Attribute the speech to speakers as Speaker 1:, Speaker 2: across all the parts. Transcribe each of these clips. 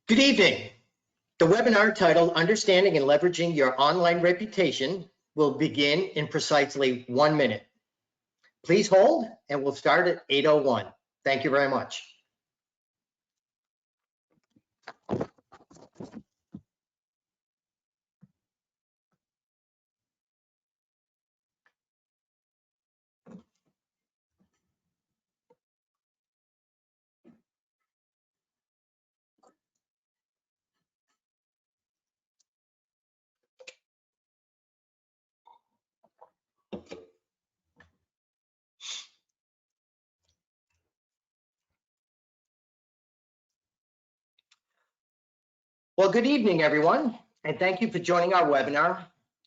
Speaker 1: Good evening. The webinar titled Understanding and Leveraging Your Online Reputation will begin in precisely 1 minute. Please hold and we'll start at 8:01. Thank you very much. Well, good evening, everyone, and thank you for joining our webinar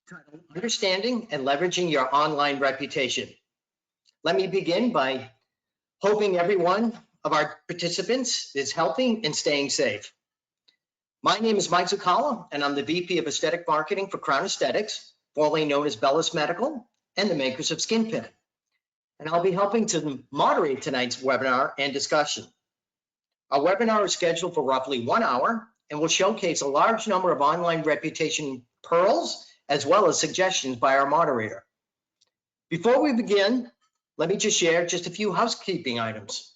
Speaker 1: titled Understanding and Leveraging Your Online Reputation. Let me begin by hoping every one of our participants is healthy and staying safe. My name is Mike Zucala, and I'm the VP of Aesthetic Marketing for Crown Aesthetics, formerly known as Bellis Medical, and the makers of SkinPin. And I'll be helping to moderate tonight's webinar and discussion. Our webinar is scheduled for roughly 1 hour and will showcase a large number of online reputation pearls as well as suggestions by our moderator. Before we begin, let me just share just a few housekeeping items.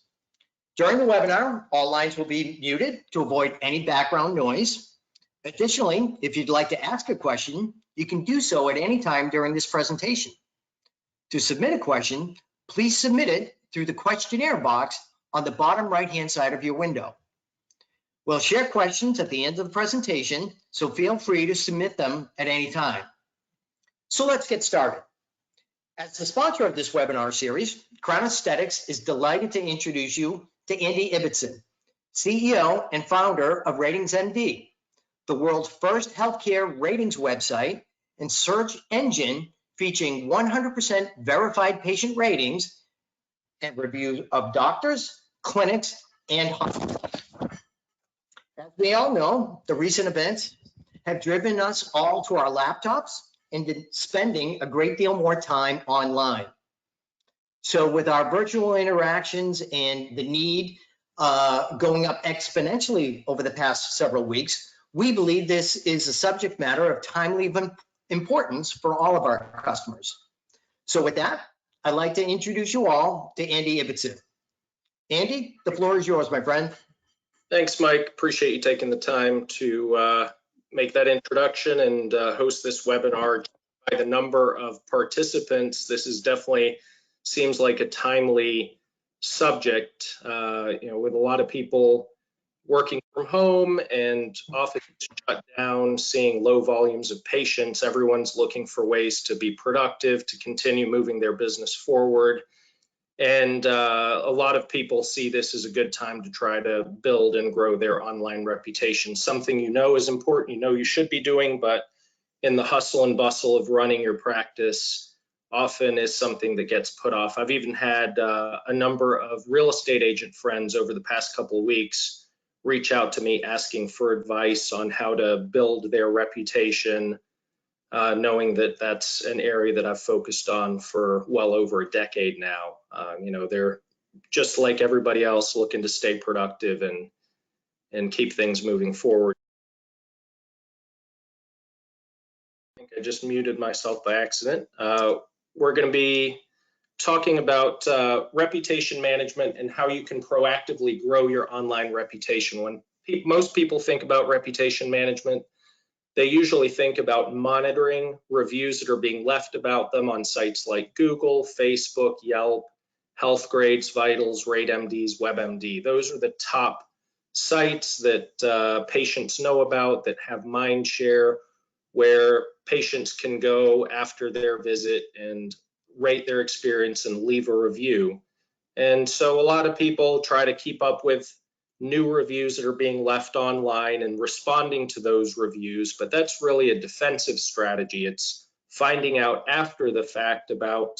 Speaker 1: During the webinar, all lines will be muted to avoid any background noise. Additionally, if you'd like to ask a question, you can do so at any time during this presentation. To submit a question, please submit it through the questionnaire box on the bottom right-hand side of your window. We'll share questions at the end of the presentation, so feel free to submit them at any time. So let's get started. As the sponsor of this webinar series, Crown Aesthetics is delighted to introduce you to Andy Ibbotson, CEO and founder of RatingsMD, the world's first healthcare ratings website and search engine featuring 100% verified patient ratings and reviews of doctors, clinics, and hospitals. As we all know, the recent events have driven us all to our laptops and spending a great deal more time online. So with our virtual interactions and the need going up exponentially over the past several weeks, we believe this is a subject matter of timely importance for all of our customers. So with that, I'd like to introduce you all to Andy Ibbotson. Andy, the floor is yours, my friend.
Speaker 2: Thanks, Mike. Appreciate you taking the time to make that introduction and host this webinar. By the number of participants, this is definitely seems like a timely subject. With a lot of people working from home and office shut down, seeing low volumes of patients, everyone's looking for ways to be productive, to continue moving their business forward. And a lot of people see this as a good time to try to build and grow their online reputation. Something you know is important, you know you should be doing, but in the hustle and bustle of running your practice, often is something that gets put off. I've even had a number of real estate agent friends over the past couple of weeks reach out to me asking for advice on how to build their reputation, knowing that that's an area that I've focused on for well over a decade now. They're just like everybody else looking to stay productive and keep things moving forward. I think I just muted myself by accident. We're going to be talking about reputation management and how you can proactively grow your online reputation. When most people think about reputation management, they usually think about monitoring reviews that are being left about them on sites like Google, Facebook, Yelp, Healthgrades, Vitals, RateMDs, WebMD. Those are the top sites that patients know about, that have mind share, where patients can go after their visit and rate their experience and leave a review. And so a lot of people try to keep up with new reviews that are being left online and responding to those reviews, but that's really a defensive strategy. It's finding out after the fact about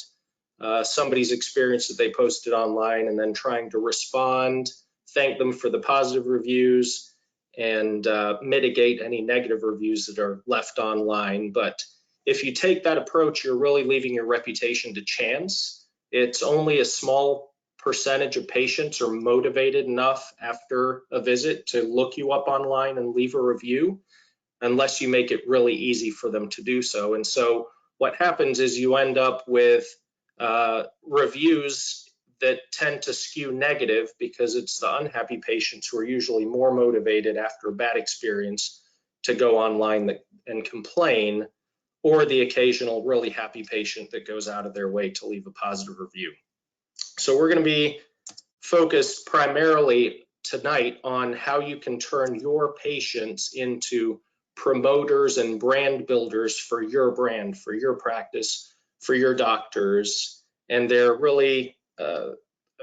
Speaker 2: somebody's experience that they posted online and then trying to respond, thank them for the positive reviews, and mitigate any negative reviews that are left online. But if you take that approach, you're really leaving your reputation to chance. It's only a small percentage of patients are motivated enough after a visit to look you up online and leave a review, unless you make it really easy for them to do so. And so what happens is you end up with reviews that tend to skew negative, because it's the unhappy patients who are usually more motivated after a bad experience to go online and complain, or the occasional really happy patient that goes out of their way to leave a positive review. So we're going to be focused primarily tonight on how you can turn your patients into promoters and brand builders for your brand, for your practice, for your doctors. And there are really a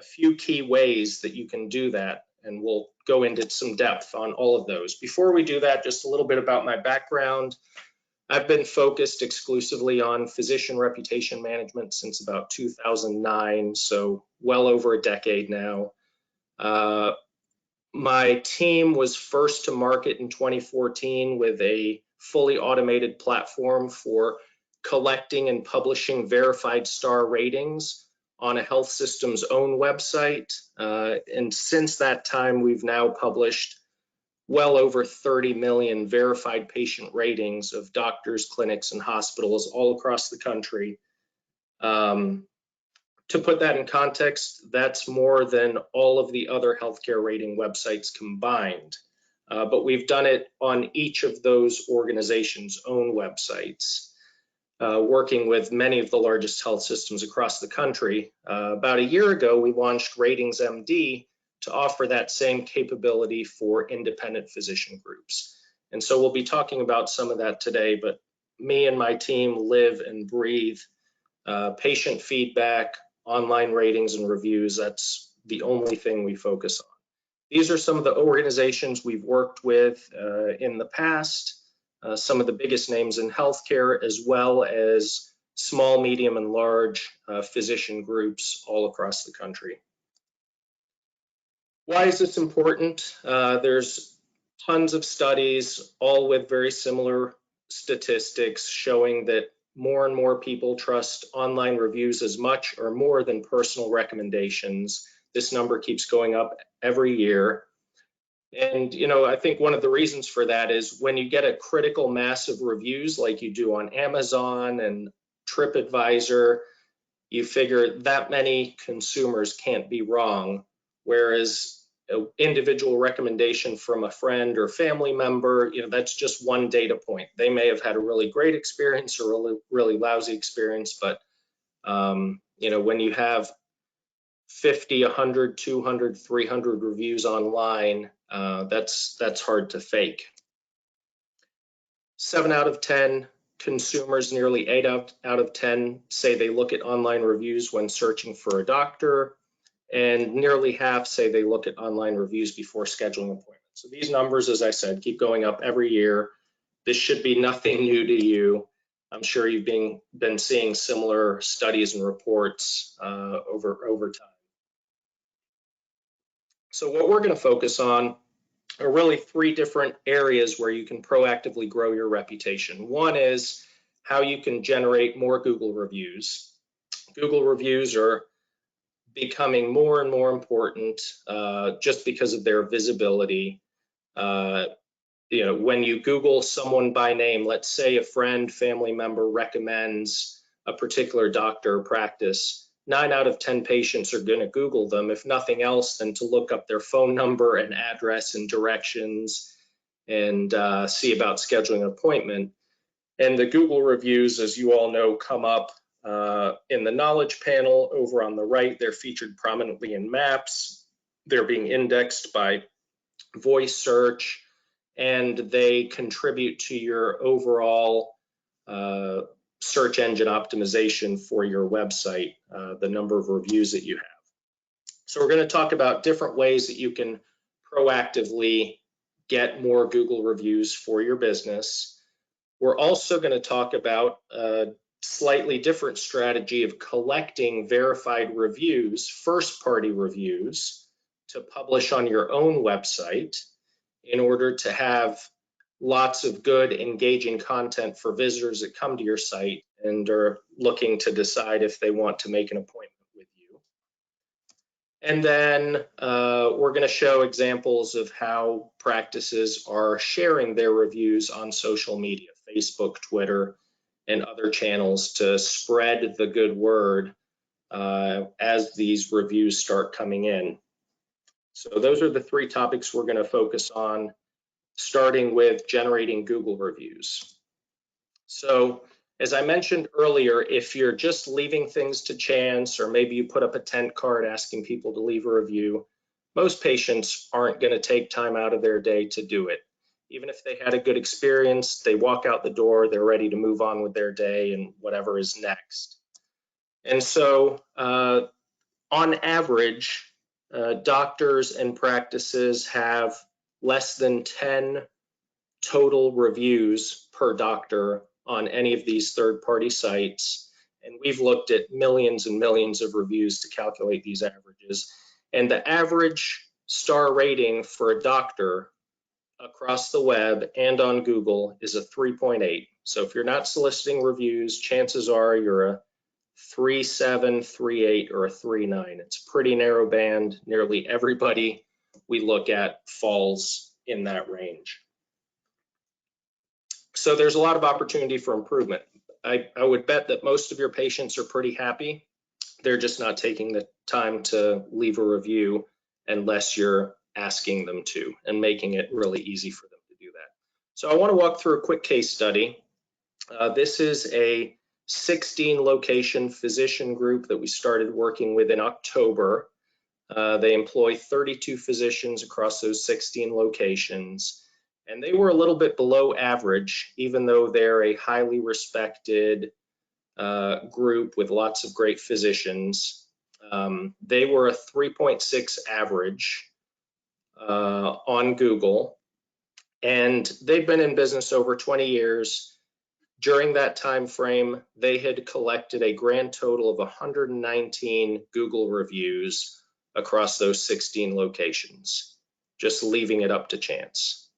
Speaker 2: few key ways that you can do that, and we'll go into some depth on all of those. Before we do that, just a little bit about my background. I've been focused exclusively on physician reputation management since about 2009, so well over a decade now. My team was first to market in 2014 with a fully automated platform for collecting and publishing verified star ratings on a health system's own website. And since that time, we've now published well over 30 million verified patient ratings of doctors, clinics, and hospitals all across the country. To put that in context, that's more than all of the other healthcare rating websites combined. But we've done it on each of those organizations' own websites, working with many of the largest health systems across the country. About a year ago, we launched Ratings MD to offer that same capability for independent physician groups. And so we'll be talking about some of that today, but me and my team live and breathe patient feedback, online ratings and reviews. That's the only thing we focus on. These are some of the organizations we've worked with in the past, some of the biggest names in healthcare, as well as small, medium, and large physician groups all across the country. Why is this important? There's tons of studies, all with very similar statistics, showing that more and more people trust online reviews as much or more than personal recommendations. This number keeps going up every year. And, you know, I think one of the reasons for that is when you get a critical mass of reviews like you do on Amazon and TripAdvisor, you figure that many consumers can't be wrong. Whereas an individual recommendation from a friend or family member, you know, that's just one data point. They may have had a really great experience or a really lousy experience, but, you know, when you have 50, 100, 200, 300 reviews online, that's hard to fake. 7 out of 10 consumers, nearly 8 out of 10 say they look at online reviews when searching for a doctor, and nearly half say they look at online reviews before scheduling appointments. So these numbers, as I said, keep going up every year. This should be nothing new to you. I'm sure you've been seeing similar studies and reports over time. So what we're going to focus on are really 3 different areas where you can proactively grow your reputation. One is how you can generate more Google reviews. Google reviews are becoming more and more important just because of their visibility. You know, when you Google someone by name, let's say a friend, family member recommends a particular doctor or practice, 9 out of 10 patients are going to Google them, if nothing else than to look up their phone number and address and directions and see about scheduling an appointment. And the Google reviews, as you all know, come up in the knowledge panel over on the right. They're featured prominently in maps. They're being indexed by voice search, and they contribute to your overall search engine optimization for your website, the number of reviews that you have. So we're going to talk about different ways that you can proactively get more Google reviews for your business. We're also going to talk about a slightly different strategy of collecting verified reviews, first-party reviews, to publish on your own website in order to have lots of good, engaging content for visitors that come to your site and are looking to decide if they want to make an appointment with you. And then we're going to show examples of how practices are sharing their reviews on social media, Facebook, Twitter, and other channels to spread the good word as these reviews start coming in. So those are the three topics we're going to focus on, starting with generating Google reviews. So as I mentioned earlier, if you're just leaving things to chance, or maybe you put up a tent card asking people to leave a review, most patients aren't going to take time out of their day to do it. Even if they had a good experience, they walk out the door, they're ready to move on with their day and whatever is next. And so on average, doctors and practices have less than 10 total reviews per doctor on any of these third-party sites. And we've looked at millions and millions of reviews to calculate these averages. And the average star rating for a doctor across the web and on Google is a 3.8. So if you're not soliciting reviews, chances are you're a 3.7, 3.8, or a 3.9. It's a pretty narrow band. Nearly everybody we look at falls in that range. So there's a lot of opportunity for improvement. I would bet that most of your patients are pretty happy. They're just not taking the time to leave a review unless you're asking them to and making it really easy for them to do that. So I want to walk through a quick case study. This is a 16 location physician group that we started working with in October. They employ 32 physicians across those 16 locations. And they were a little bit below average, even though they're a highly respected group with lots of great physicians. They were a 3.6 average on Google, and they've been in business over 20 years. During that time frame, they had collected a grand total of 119 Google reviews across those 16 locations, just leaving it up to chance.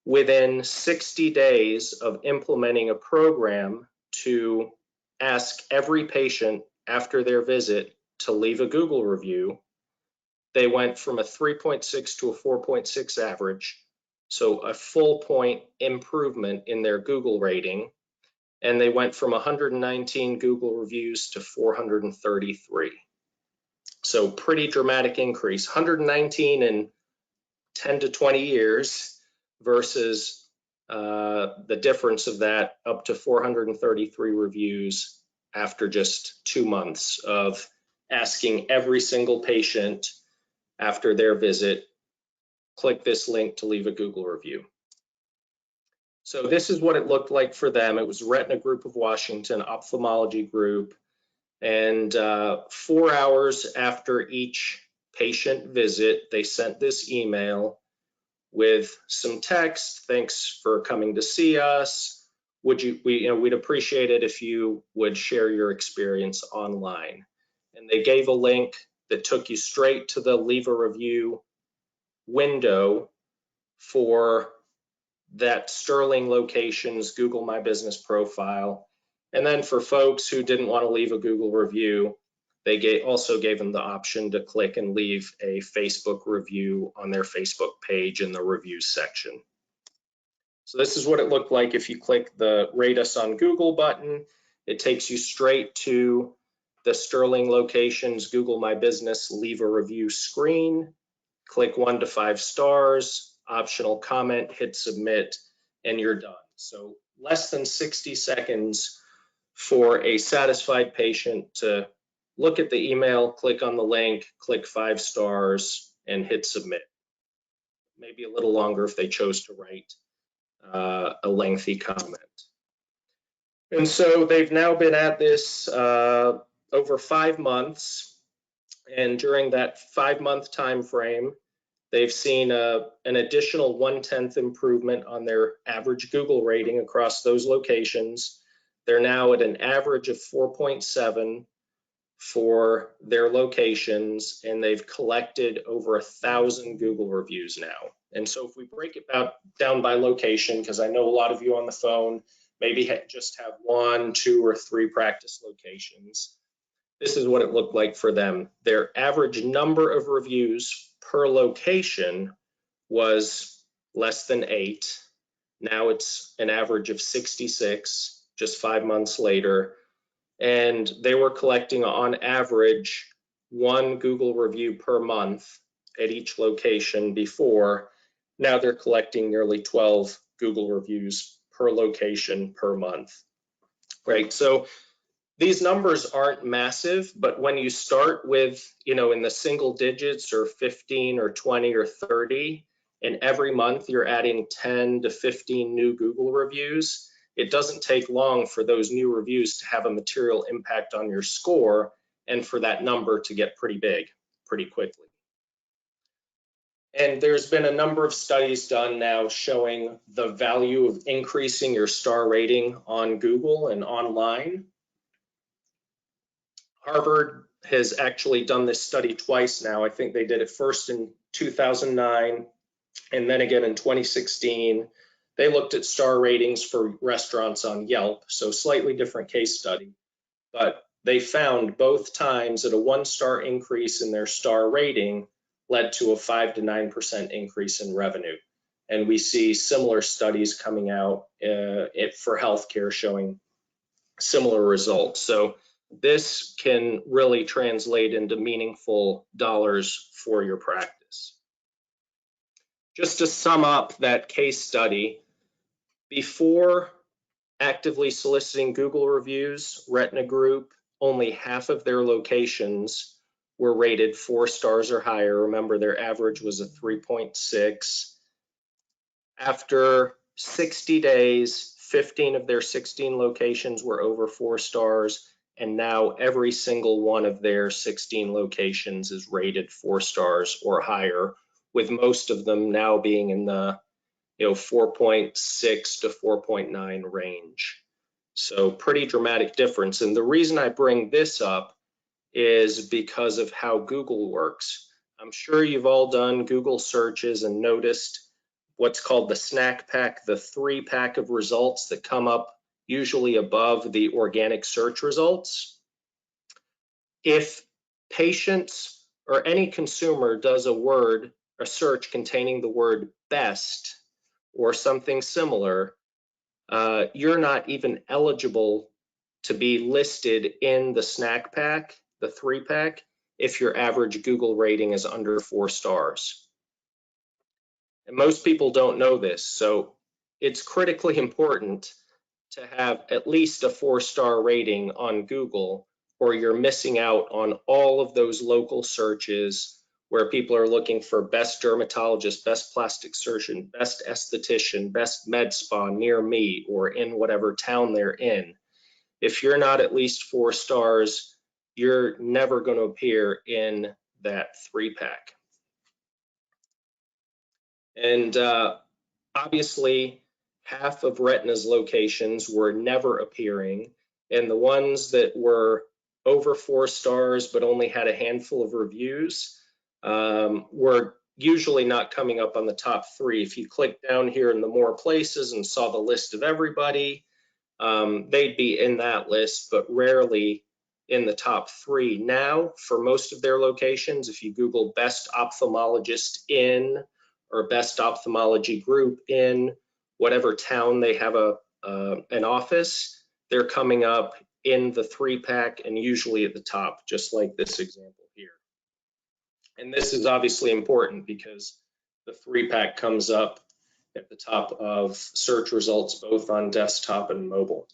Speaker 2: Within 60 days of implementing a program to ask every patient after their visit to leave a Google review, they went from a 3.6 to a 4.6 average, so a full point improvement in their Google rating, and they went from 119 Google reviews to 433. So pretty dramatic increase, 119 in 10 to 20 years versus the difference of that up to 433 reviews after just 2 months of asking every single patient after their visit, click this link to leave a Google review. So this is what it looked like for them. It was Retina Group of Washington, ophthalmology group, and 4 hours after each patient visit, they sent this email with some text. Thanks for coming to see us. We'd appreciate it if you would share your experience online. And they gave a link that took you straight to the leave a review window for that Sterling location's Google My Business profile. And then for folks who didn't want to leave a Google review, they also gave them the option to click and leave a Facebook review on their Facebook page in the reviews section. So this is what it looked like if you click the Rate Us on Google button. It takes you straight to the Sterling location's Google My Business leave a review screen. Click 1 to 5 stars, optional comment, hit submit, and you're done. So less than 60 seconds for a satisfied patient to look at the email, click on the link, click 5 stars, and hit submit. Maybe a little longer if they chose to write a lengthy comment. And so they've now been at this over 5 months. And during that 5-month time frame, they've seen an additional 1/10 improvement on their average Google rating across those locations. They're now at an average of 4.7 for their locations, and they've collected over 1,000 Google reviews now. And so if we break it down by location, because I know a lot of you on the phone maybe just have 1, 2, or 3 practice locations. this is what it looked like for them. Their average number of reviews per location was less than 8. Now it's an average of 66, just 5 months later. And they were collecting on average 1 Google review per month at each location before. Now they're collecting nearly 12 Google reviews per location per month, right? So these numbers aren't massive, but when you start with, in the single digits or 15 or 20 or 30, and every month you're adding 10 to 15 new Google reviews, it doesn't take long for those new reviews to have a material impact on your score and for that number to get pretty big pretty quickly. And there's been a number of studies done now showing the value of increasing your star rating on Google and online. Harvard has actually done this study twice now. I think they did it first in 2009 and then again in 2016. They looked at star ratings for restaurants on Yelp, so slightly different case study. But they found both times that a 1-star increase in their star rating led to a 5 to 9% increase in revenue. And we see similar studies coming out for healthcare showing similar results. So this can really translate into meaningful dollars for your practice. Just to sum up that case study, before actively soliciting Google reviews, Retina Group, only half of their locations were rated 4 stars or higher. Remember, their average was a 3.6. After 60 days, 15 of their 16 locations were over 4 stars, and now every single one of their 16 locations is rated 4 stars or higher, with most of them now being in the 4.6 to 4.9 range. So pretty dramatic difference. And the reason I bring this up is because of how Google works. I'm sure you've all done Google searches and noticed what's called the snack pack, the 3-pack of results that come up usually above the organic search results. If patients or any consumer does a search containing the word best or something similar, you're not even eligible to be listed in the snack pack, the 3-pack, if your average Google rating is under 4 stars. And most people don't know this, so it's critically important to have at least a 4-star rating on Google, or you're missing out on all of those local searches where people are looking for best dermatologist, best plastic surgeon, best esthetician, best med spa near me or in whatever town they're in. If you're not at least 4 stars, you're never going to appear in that 3-pack. And obviously, half of Retina's locations were never appearing, and the ones that were over 4 stars but only had a handful of reviews were usually not coming up on the top 3. If you click down here in the more places and saw the list of everybody, they'd be in that list, but rarely in the top 3. Now, for most of their locations, if you Google best ophthalmologist in or best ophthalmology group in whatever town they have an office, they're coming up in the 3-pack and usually at the top, just like this example here. And this is obviously important because the 3-pack comes up at the top of search results, both on desktop and mobile.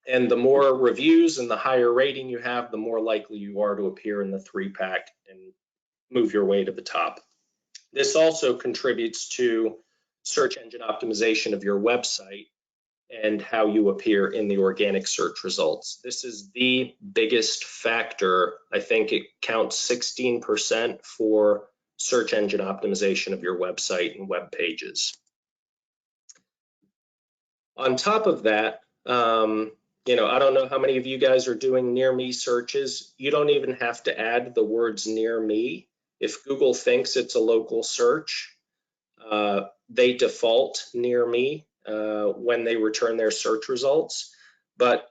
Speaker 2: And the more reviews and the higher rating you have, the more likely you are to appear in the 3-pack and move your way to the top. This also contributes to search engine optimization of your website and how you appear in the organic search results. This is the biggest factor. I think it counts 16% for search engine optimization of your website and web pages. On top of that, I don't know how many of you guys are doing near me searches. You don't even have to add the words near me. If Google thinks it's a local search, they default near me when they return their search results. But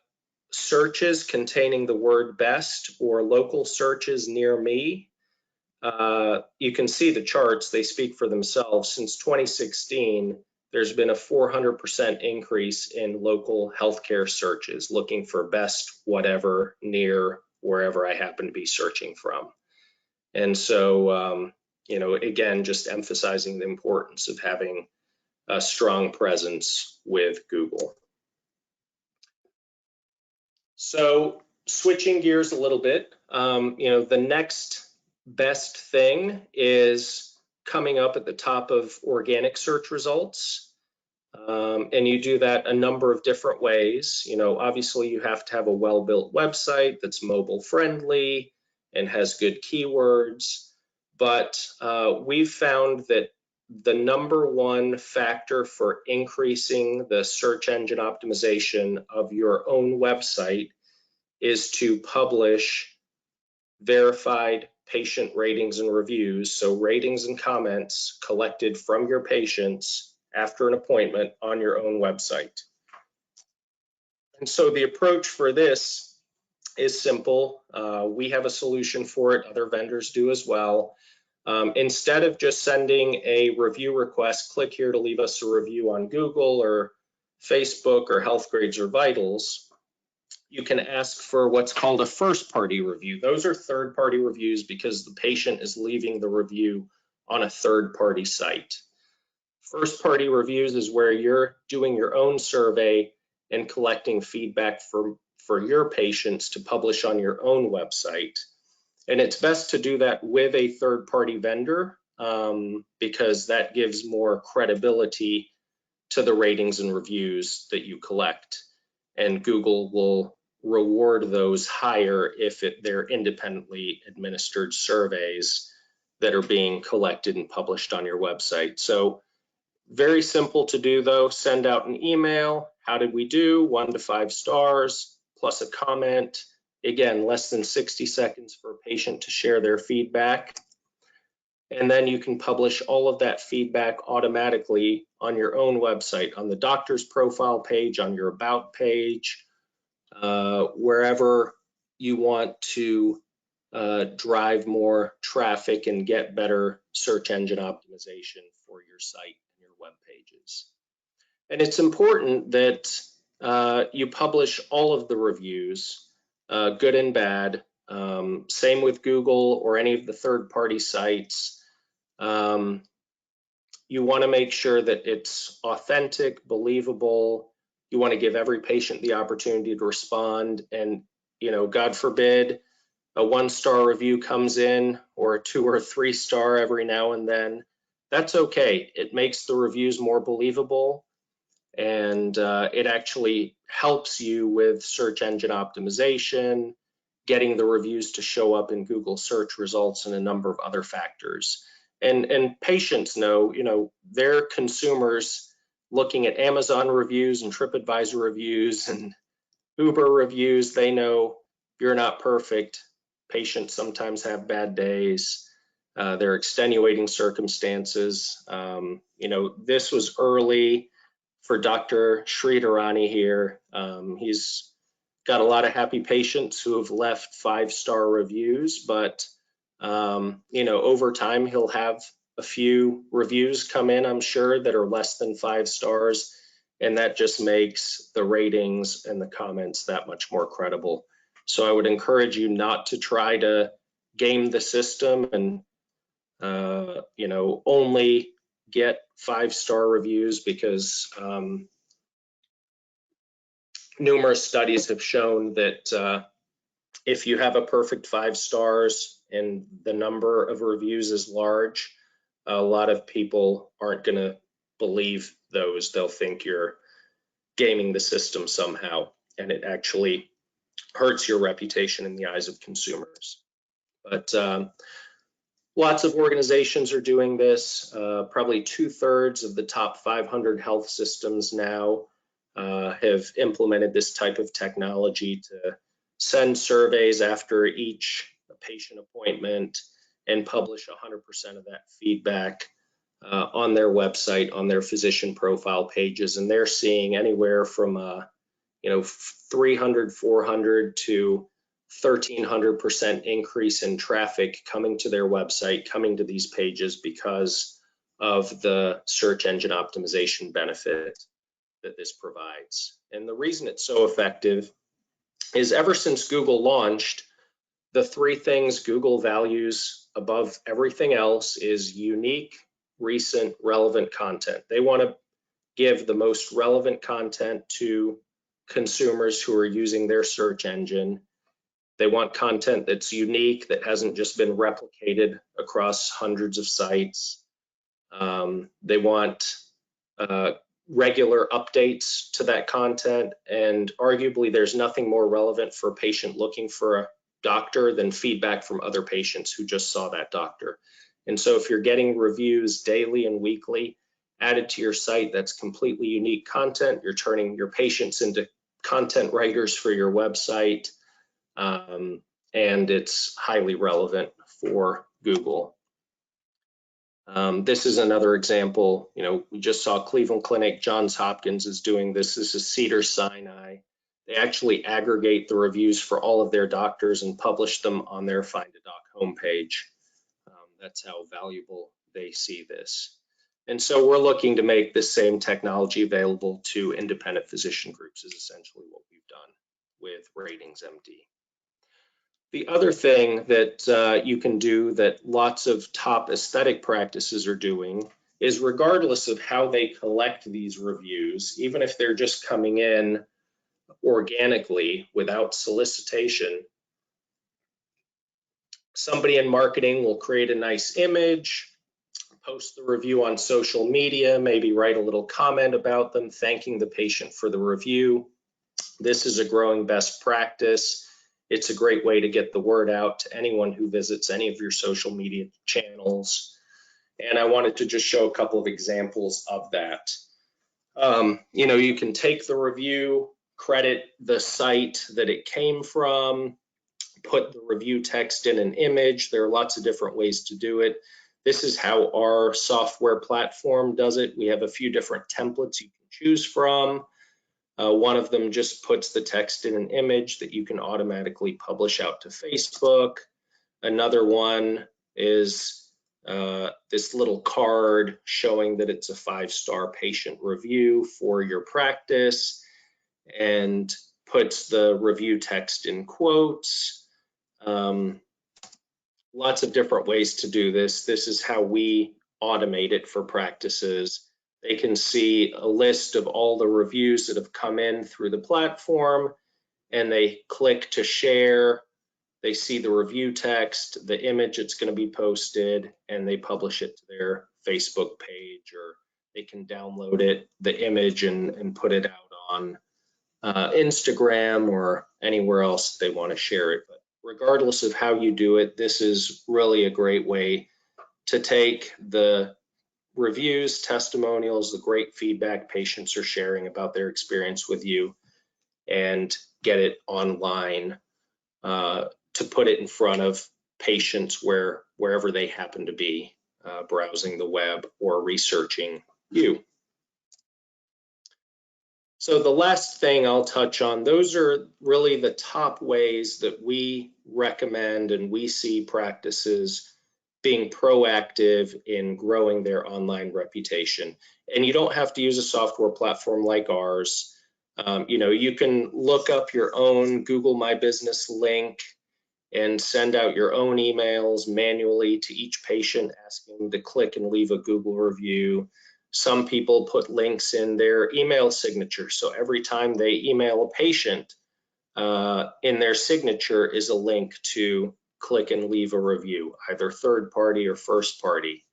Speaker 2: searches containing the word best or local searches near me, you can see the charts, they speak for themselves. Since 2016, there's been a 400% increase in local healthcare searches looking for best whatever near wherever I happen to be searching from. And so, you know, again, just emphasizing the importance of having a strong presence with Google. So switching gears a little bit, you know, the next best thing is coming up at the top of organic search results. And you do that a number of different ways. You know, obviously you have to have a well-built website that's mobile friendly and has good keywords. But we've found that the #1 factor for increasing the search engine optimization of your own website is to publish verified patient ratings and reviews. So ratings and comments collected from your patients after an appointment on your own website. And so the approach for this is simple. We have a solution for it. Other vendors do as well. Instead of just sending a review request, click here to leave us a review on Google or Facebook or Healthgrades or Vitals, you can ask for what's called a first-party review. Those are third-party reviews because the patient is leaving the review on a third-party site. First-party reviews is where you're doing your own survey and collecting feedback for your patients to publish on your own website. And it's best to do that with a third-party vendor because that gives more credibility to the ratings and reviews that you collect. And Google will reward those higher if they're independently administered surveys that are being collected and published on your website. So very simple to do though. Send out an email. How did we do? 1 to 5 stars plus a comment. Again, less than 60 seconds for a patient to share their feedback. And then you can publish all of that feedback automatically on your own website, on the doctor's profile page, on your about page, wherever you want to drive more traffic and get better search engine optimization for your site and your web pages. And it's important that you publish all of the reviews, good and bad. Same with Google or any of the third-party sites. You want to make sure that it's authentic, believable. You want to give every patient the opportunity to respond. And, you know, God forbid, a 1-star review comes in or a 2 or 3 star every now and then. That's okay. It makes the reviews more believable. And it actually helps you with search engine optimization, getting the reviews to show up in Google search results and a number of other factors. And patients know, you know, they're consumers looking at Amazon reviews and TripAdvisor reviews and Uber reviews. They know you're not perfect. Patients sometimes have bad days. There are extenuating circumstances. You know, this was early for Dr. Sridharani here. He's got a lot of happy patients who have left 5-star reviews, but you know, over time he'll have a few reviews come in, I'm sure, that are less than 5 stars, and that just makes the ratings and the comments that much more credible. So I would encourage you not to try to game the system and you know, only get 5-star reviews because numerous studies have shown that if you have a perfect 5 stars and the number of reviews is large, a lot of people aren't going to believe those. They'll think you're gaming the system somehow, and it actually hurts your reputation in the eyes of consumers. But lots of organizations are doing this. Probably 2/3 of the top 500 health systems now have implemented this type of technology to send surveys after each patient appointment and publish 100% of that feedback on their website, on their physician profile pages. And they're seeing anywhere from 300, 400 to 1,300% increase in traffic coming to their website, coming to these pages because of the search engine optimization benefit that this provides. And the reason it's so effective is ever since Google launched, the three things Google values above everything else is unique, recent, relevant content. They want to give the most relevant content to consumers who are using their search engine. They want content that's unique, that hasn't just been replicated across hundreds of sites. They want regular updates to that content, and arguably there's nothing more relevant for a patient looking for a doctor than feedback from other patients who just saw that doctor. And so if you're getting reviews daily and weekly added to your site, that's completely unique content. You're turning your patients into content writers for your website, and it's highly relevant for Google. This is another example. We just saw Cleveland Clinic, Johns Hopkins is doing this. This is Cedars-Sinai. They actually aggregate the reviews for all of their doctors and publish them on their Find a Doc homepage. That's how valuable they see this. And so we're looking to make this same technology available to independent physician groups is essentially what we've done with RatingsMD. The other thing that you can do that lots of top aesthetic practices are doing is, regardless of how they collect these reviews, even if they're just coming in organically without solicitation, somebody in marketing will create a nice image, post the review on social media, maybe write a little comment about them, thanking the patient for the review. This is a growing best practice. It's a great way to get the word out to anyone who visits any of your social media channels. And I wanted to just show a couple of examples of that. You can take the review, credit the site that it came from, put the review text in an image. There are lots of different ways to do it. This is how our software platform does it. We have a few different templates you can choose from. One of them just puts the text in an image that you can automatically publish out to Facebook. Another one is this little card showing that it's a 5-star patient review for your practice, and puts the review text in quotes. Lots of different ways to do this. This is how we automate it for practices. They can see a list of all the reviews that have come in through the platform, and they click to share. They see the review text, the image it's going to be posted, and they publish it to their Facebook page, or they can download it, the image, and put it out on Instagram or anywhere else they want to share it. But regardless of how you do it, this is really a great way to take the reviews, testimonials, the great feedback patients are sharing about their experience with you, and get it online to put it in front of patients wherever they happen to be browsing the web or researching you. So the last thing I'll touch on, those are really the top ways that we recommend and we see practices being proactive in growing their online reputation. And you don't have to use a software platform like ours. You can look up your own Google My Business link and send out your own emails manually to each patient, asking them to click and leave a Google review. Some people put links in their email signature, so every time they email a patient, in their signature is a link to click and leave a review, either third party or first party.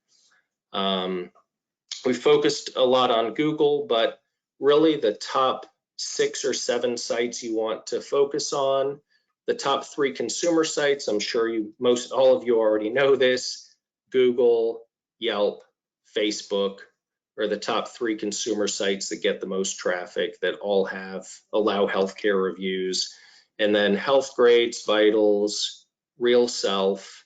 Speaker 2: We focused a lot on Google, but really the top 6 or 7 sites you want to focus on. The top 3 consumer sites, I'm sure all of you already know this: Google, Yelp, Facebook are the top 3 consumer sites that get the most traffic, that all allow healthcare reviews. And then Healthgrades, Vitals, Real Self,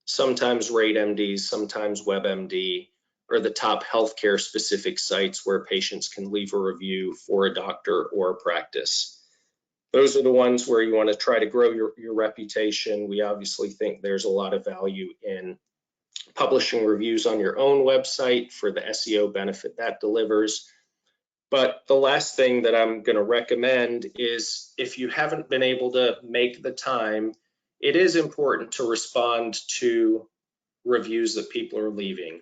Speaker 2: sometimes RateMD, sometimes WebMD are the top healthcare specific sites where patients can leave a review for a doctor or a practice. Those are the ones where you want to try to grow your reputation. We obviously think there's a lot of value in publishing reviews on your own website for the SEO benefit that delivers. But the last thing that I'm going to recommend is, if you haven't been able to make the time, it is important to respond to reviews that people are leaving.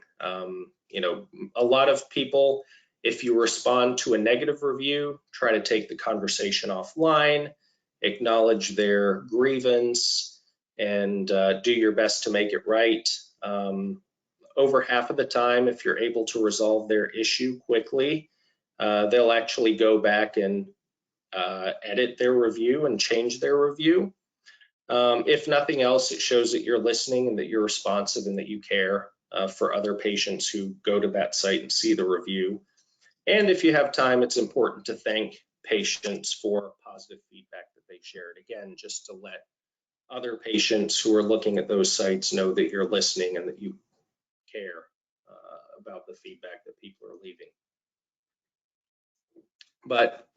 Speaker 2: You know, a lot of people, if you respond to a negative review, try to take the conversation offline, acknowledge their grievance, and do your best to make it right. Over half of the time, if you're able to resolve their issue quickly, they'll actually go back and edit their review and change their review. If nothing else, it shows that you're listening and that you're responsive and that you care for other patients who go to that site and see the review. And if you have time, it's important to thank patients for positive feedback that they shared. Again, just to let other patients who are looking at those sites know that you're listening and that you care about the feedback that people are leaving. But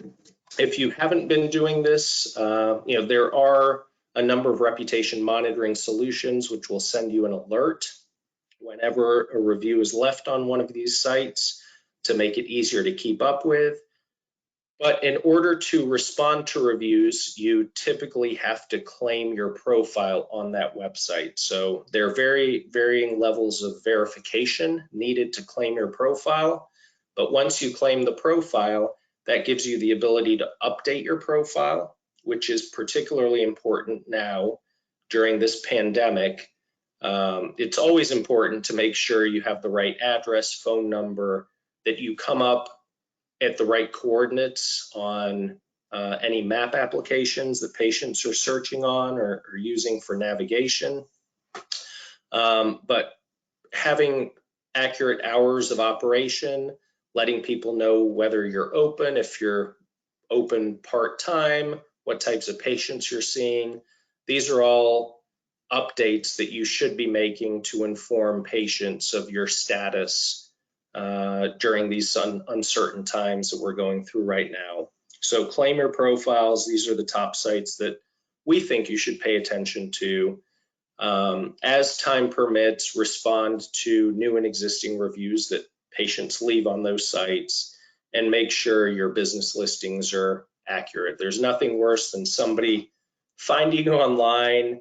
Speaker 2: if you haven't been doing this, you know, there are a number of reputation monitoring solutions which will send you an alert whenever a review is left on one of these sites to make it easier to keep up with. But in order to respond to reviews, you typically have to claim your profile on that website. So there are very varying levels of verification needed to claim your profile. But once you claim the profile, that gives you the ability to update your profile, which is particularly important now during this pandemic. It's always important to make sure you have the right address, phone number, that you come up at the right coordinates on any map applications that patients are searching on or using for navigation. But having accurate hours of operation, letting people know whether you're open, if you're open part-time, what types of patients you're seeing. These are all updates that you should be making to inform patients of your status during these uncertain times that we're going through right now. So claim your profiles. These are the top sites that we think you should pay attention to. As time permits, respond to new and existing reviews that patients leave on those sites, and make sure your business listings are accurate. There's nothing worse than somebody finding you online,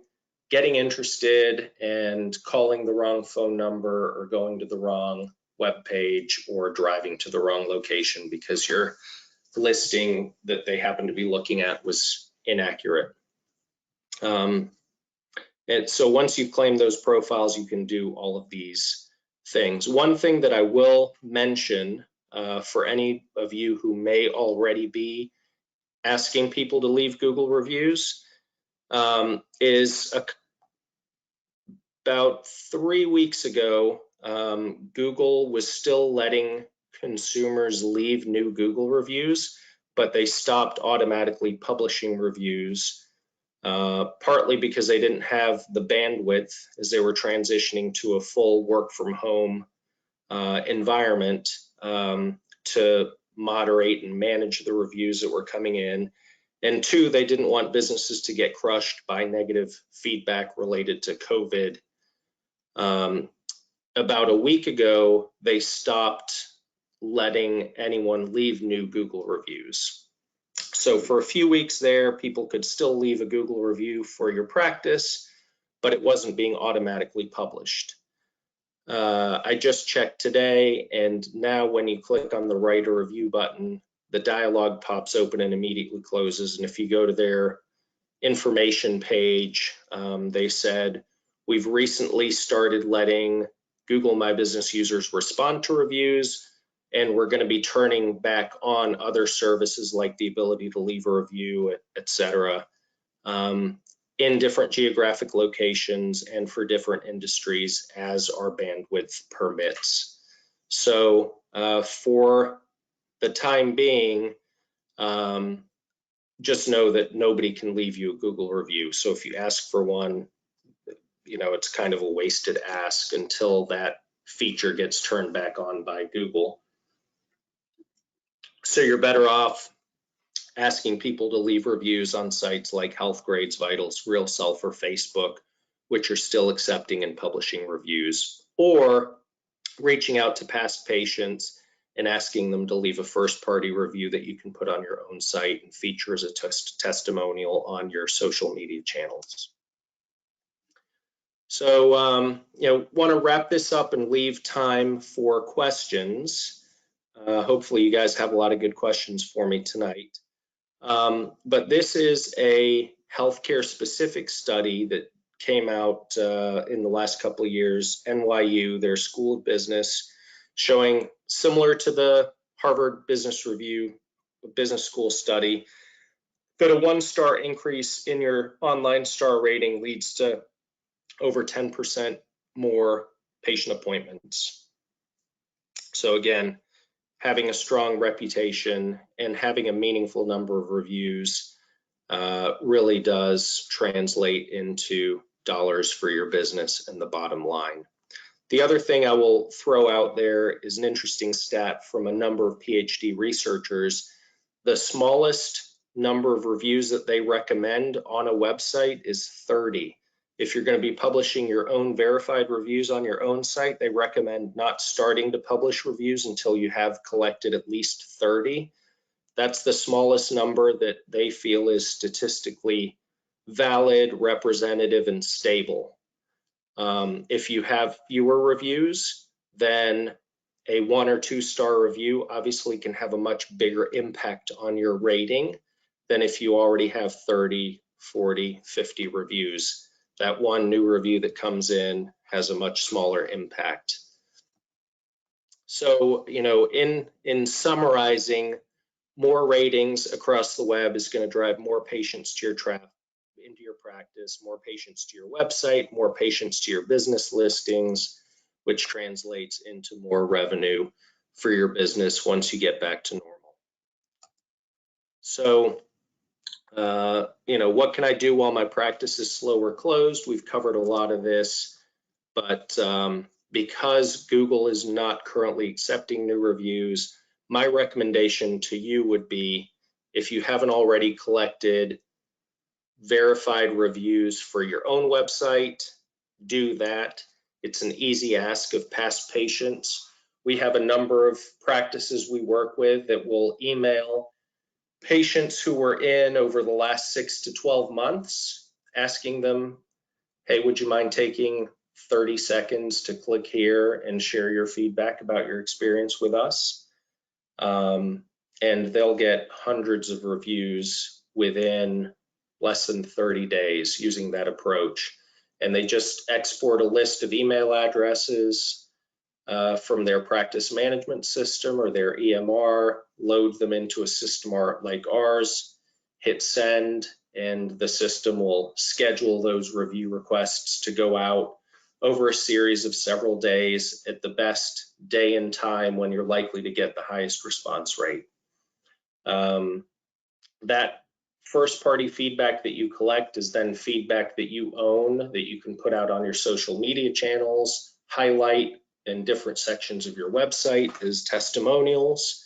Speaker 2: getting interested, and calling the wrong phone number or going to the wrong web page or driving to the wrong location because your listing that they happen to be looking at was inaccurate. And so once you've claimed those profiles, you can do all of these things. One thing that I will mention for any of you who may already be asking people to leave Google reviews is about 3 weeks ago, Google was still letting consumers leave new Google reviews, but they stopped automatically publishing reviews, partly because they didn't have the bandwidth as they were transitioning to a full work from home environment to moderate and manage the reviews that were coming in. And two, they didn't want businesses to get crushed by negative feedback related to COVID. About a week ago, they stopped letting anyone leave new Google reviews. So for a few weeks there, people could still leave a Google review for your practice, but it wasn't being automatically published. I just checked today, and now when you click on the write a review button, the dialog pops open and immediately closes. And if you go to their information page, they said, we've recently started letting Google My Business users respond to reviews, and we're going to be turning back on other services like the ability to leave a review, et cetera, in different geographic locations and for different industries as our bandwidth permits. So for the time being, just know that nobody can leave you a Google review. So if you ask for one, you know, it's kind of a wasted ask until that feature gets turned back on by Google. So you're better off asking people to leave reviews on sites like Healthgrades, Vitals, RealSelf, or Facebook, which are still accepting and publishing reviews, or reaching out to past patients and asking them to leave a first-party review that you can put on your own site and feature as a testimonial on your social media channels. So, want to wrap this up and leave time for questions. Hopefully you guys have a lot of good questions for me tonight. But this is a healthcare specific study that came out in the last couple of years, NYU, their School of Business, showing similar to the Harvard Business Review Business School study, that a 1-star increase in your online star rating leads to over 10% more patient appointments. So again, having a strong reputation and having a meaningful number of reviews really does translate into dollars for your business and the bottom line. The other thing I will throw out there is an interesting stat from a number of PhD researchers. The smallest number of reviews that they recommend on a website is 30. If you're going to be publishing your own verified reviews on your own site, they recommend not starting to publish reviews until you have collected at least 30. That's the smallest number that they feel is statistically valid, representative, and stable. If you have fewer reviews, then a 1 or 2 star review obviously can have a much bigger impact on your rating than if you already have 30, 40, 50 reviews. That one new review that comes in has a much smaller impact. So, in summarizing, more ratings across the web is going to drive more patients to your traffic, into your practice, more patients to your website, more patients to your business listings, which translates into more revenue for your business once you get back to normal. So, what can I do while my practice is slow or closed? We've covered a lot of this, but because Google is not currently accepting new reviews, my recommendation to you would be, if you haven't already collected verified reviews for your own website, do that. It's an easy ask of past patients. We have a number of practices we work with that will email patients who were in over the last 6 to 12 months, asking them, hey, would you mind taking 30 seconds to click here and share your feedback about your experience with us? And they'll get hundreds of reviews within less than 30 days using that approach. And they just export a list of email addresses from their practice management system or their EMR, load them into a system like ours, hit send, and the system will schedule those review requests to go out over a series of several days at the best day and time when you're likely to get the highest response rate. That first party feedback that you collect is then feedback that you own, that you can put out on your social media channels, highlight in different sections of your website as testimonials.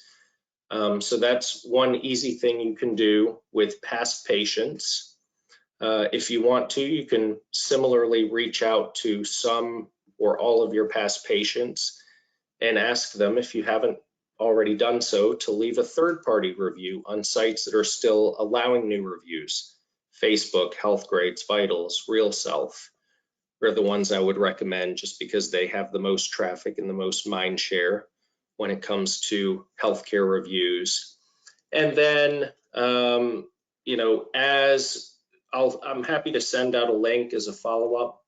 Speaker 2: So that's one easy thing you can do with past patients. If you want to, you can similarly reach out to some or all of your past patients and ask them, if you haven't already done so, to leave a third-party review on sites that are still allowing new reviews. Facebook, Healthgrades, Vitals, RealSelf are the ones I would recommend just because they have the most traffic and the most mind share when it comes to healthcare reviews. And then, I'm happy to send out a link as a follow-up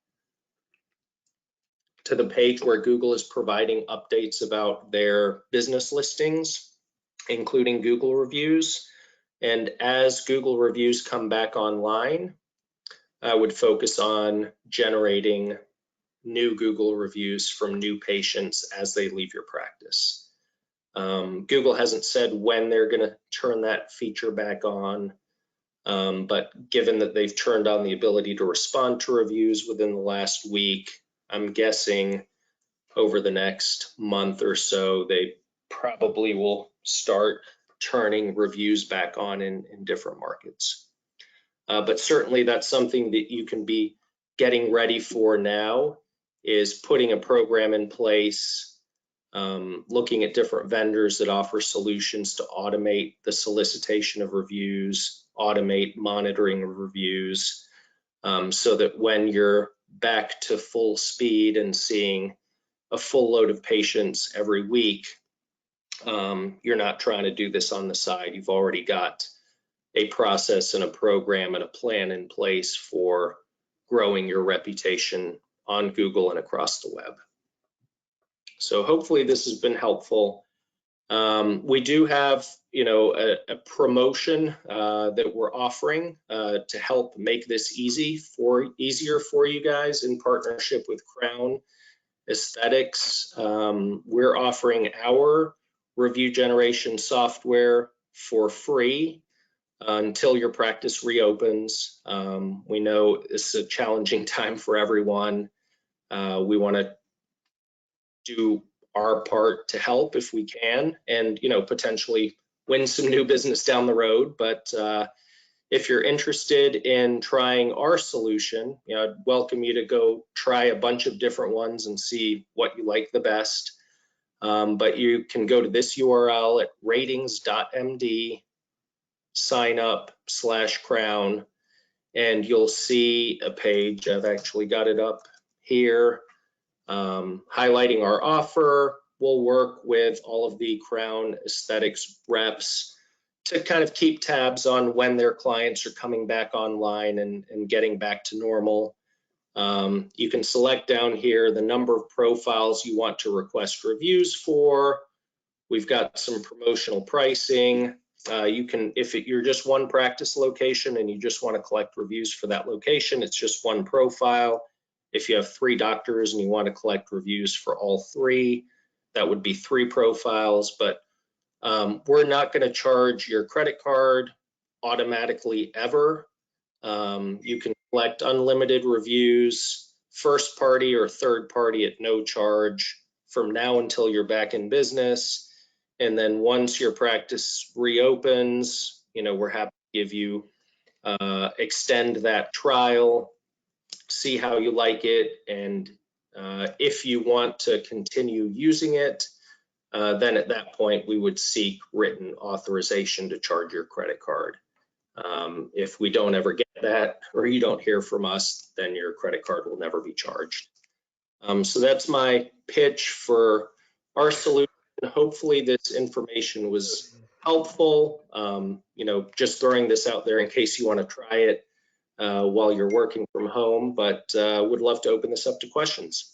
Speaker 2: to the page where Google is providing updates about their business listings, including Google reviews. And as Google reviews come back online, I would focus on generating new Google reviews from new patients as they leave your practice. Google hasn't said when they're going to turn that feature back on, but given that they've turned on the ability to respond to reviews within the last week, I'm guessing over the next month or so, they probably will start turning reviews back on in different markets. But certainly that's something that you can be getting ready for now, is putting a program in place, looking at different vendors that offer solutions to automate the solicitation of reviews, automate monitoring of reviews, so that when you're back to full speed and seeing a full load of patients every week, you're not trying to do this on the side. You've already got a process and a program and a plan in place for growing your reputation on Google and across the web. So hopefully this has been helpful. We do have, a promotion that we're offering to help make this easier for you guys in partnership with Crown Aesthetics. We're offering our review generation software for free until your practice reopens. We know it's a challenging time for everyone. We want to do our part to help if we can, and potentially win some new business down the road. But if you're interested in trying our solution, I'd welcome you to go try a bunch of different ones and see what you like the best. But you can go to this URL at ratings.md, sign up /Crown, and you'll see a page. I've actually got it up here, highlighting our offer. We'll work with all of the Crown Aesthetics reps to kind of keep tabs on when their clients are coming back online and getting back to normal. You can select down here the number of profiles you want to request reviews for. We've got some promotional pricing. You can, if you're just one practice location and you just want to collect reviews for that location, it's just one profile. If you have 3 doctors and you want to collect reviews for all 3, that would be 3 profiles. But we're not going to charge your credit card automatically ever. You can collect unlimited reviews, first party or third party at no charge from now until you're back in business. And then once your practice reopens, we're happy to give you, extend that trial, see how you like it. And if you want to continue using it, then at that point, we would seek written authorization to charge your credit card. If we don't ever get that, or you don't hear from us, then your credit card will never be charged. So that's my pitch for our solution. Hopefully this information was helpful. Just throwing this out there in case you want to try it while you're working from home, but would love to open this up to questions.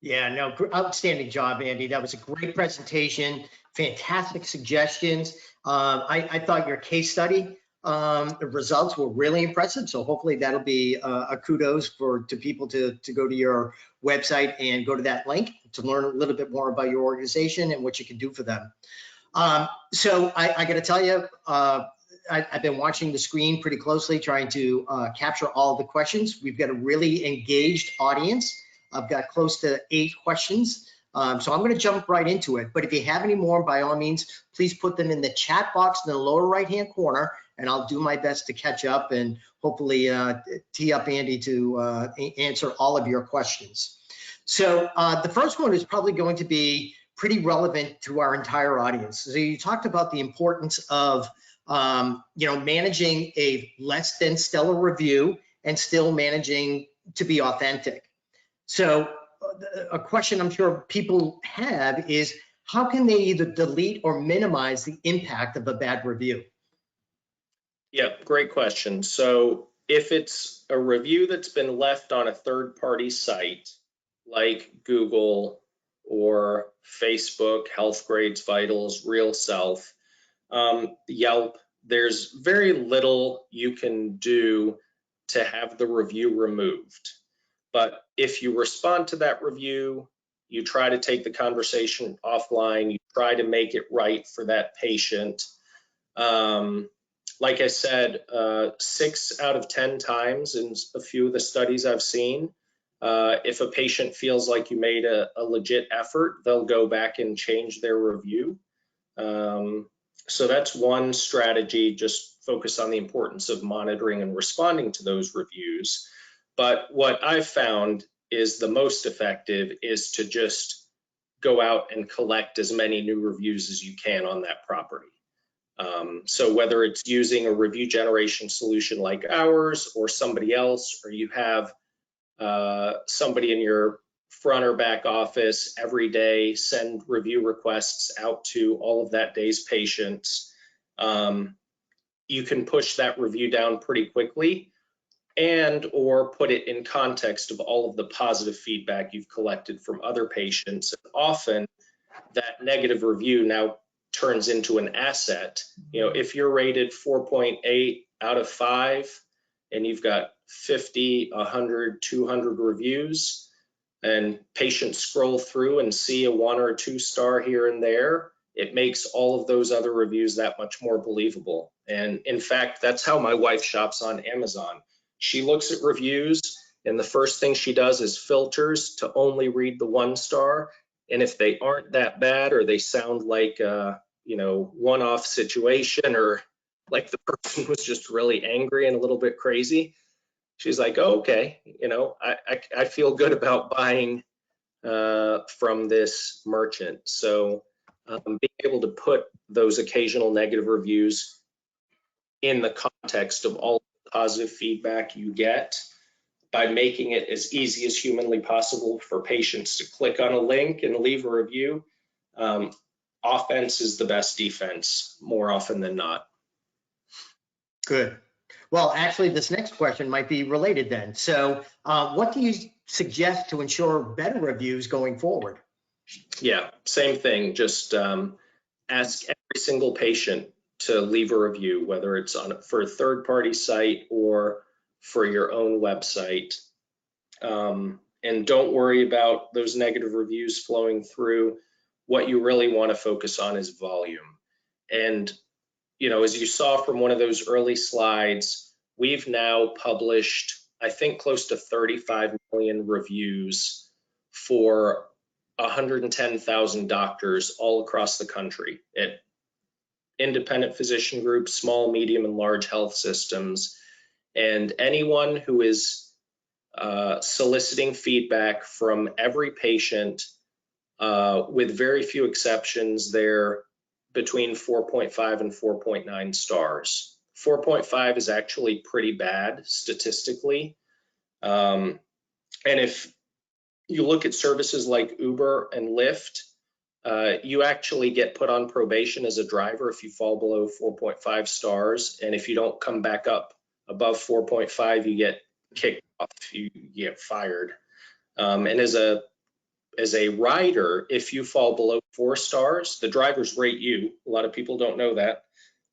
Speaker 1: Yeah, no, outstanding job, Andy. That was a great presentation, fantastic suggestions. I thought your case study the results were really impressive. So hopefully that'll be a kudos to people to go to your website and go to that link to learn a little bit more about your organization and what you can do for them. So I got to tell you, I've been watching the screen pretty closely, trying to capture all the questions. We've got a really engaged audience. I've got close to 8 questions. So I'm going to jump right into it. But if you have any more, by all means, please put them in the chat box in the lower right-hand corner, and I'll do my best to catch up and hopefully tee up Andy to answer all of your questions. So the first one is probably going to be pretty relevant to our entire audience. So you talked about the importance of managing a less than stellar review and still managing to be authentic. So a question I'm sure people have is, how can they either delete or minimize the impact of a bad review?
Speaker 2: Yeah, great question. So if it's a review that's been left on a third-party site like Google or Facebook, Healthgrades, Vitals, RealSelf, Yelp, there's very little you can do to have the review removed. But if you respond to that review, you try to take the conversation offline, you try to make it right for that patient. Like I said, 6 out of 10 times in a few of the studies I've seen, If a patient feels like you made a legit effort, they'll go back and change their review. So that's one strategy, just focus on the importance of monitoring and responding to those reviews. But what I've found is the most effective is to just go out and collect as many new reviews as you can on that property. So whether it's using a review generation solution like ours or somebody else, or you have somebody in your front or back office every day send review requests out to all of that day's patients, you can push that review down pretty quickly and or put it in context of all of the positive feedback you've collected from other patients. And often that negative review now turns into an asset. You know, if you're rated 4.8 out of 5 and you've got 50, 100, 200 reviews, and patients scroll through and see a 1 or 2 star here and there, it makes all of those other reviews that much more believable. And in fact, that's how my wife shops on Amazon. She looks at reviews, and the first thing she does is filters to only read the 1 star. And if they aren't that bad, or they sound like you know, one-off situation, or like the person was just really angry and a little bit crazy, she's like, oh, okay, you know, I feel good about buying from this merchant. So being able to put those occasional negative reviews in the context of all the positive feedback you get, by making it as easy as humanly possible for patients to click on a link and leave a review, offense is the best defense more often than not.
Speaker 1: Good. Well, actually, this next question might be related then. So what do you suggest to ensure better reviews going forward?
Speaker 2: Yeah, same thing. Just ask every single patient to leave a review, whether it's for a third-party site or for your own website. And don't worry about those negative reviews flowing through. What you really want to focus on is volume. And, you know, as you saw from one of those early slides, we've now published, I think, close to 35 million reviews for 110,000 doctors all across the country at independent physician groups, small, medium, and large health systems. And anyone who is soliciting feedback from every patient, with very few exceptions, they're between 4.5 and 4.9 stars. 4.5 is actually pretty bad statistically. And if you look at services like Uber and Lyft, you actually get put on probation as a driver if you fall below 4.5 stars. And if you don't come back up above 4.5, you get kicked off, you get fired. And as a rider, if you fall below 4 stars, the drivers rate you. A lot of people don't know that,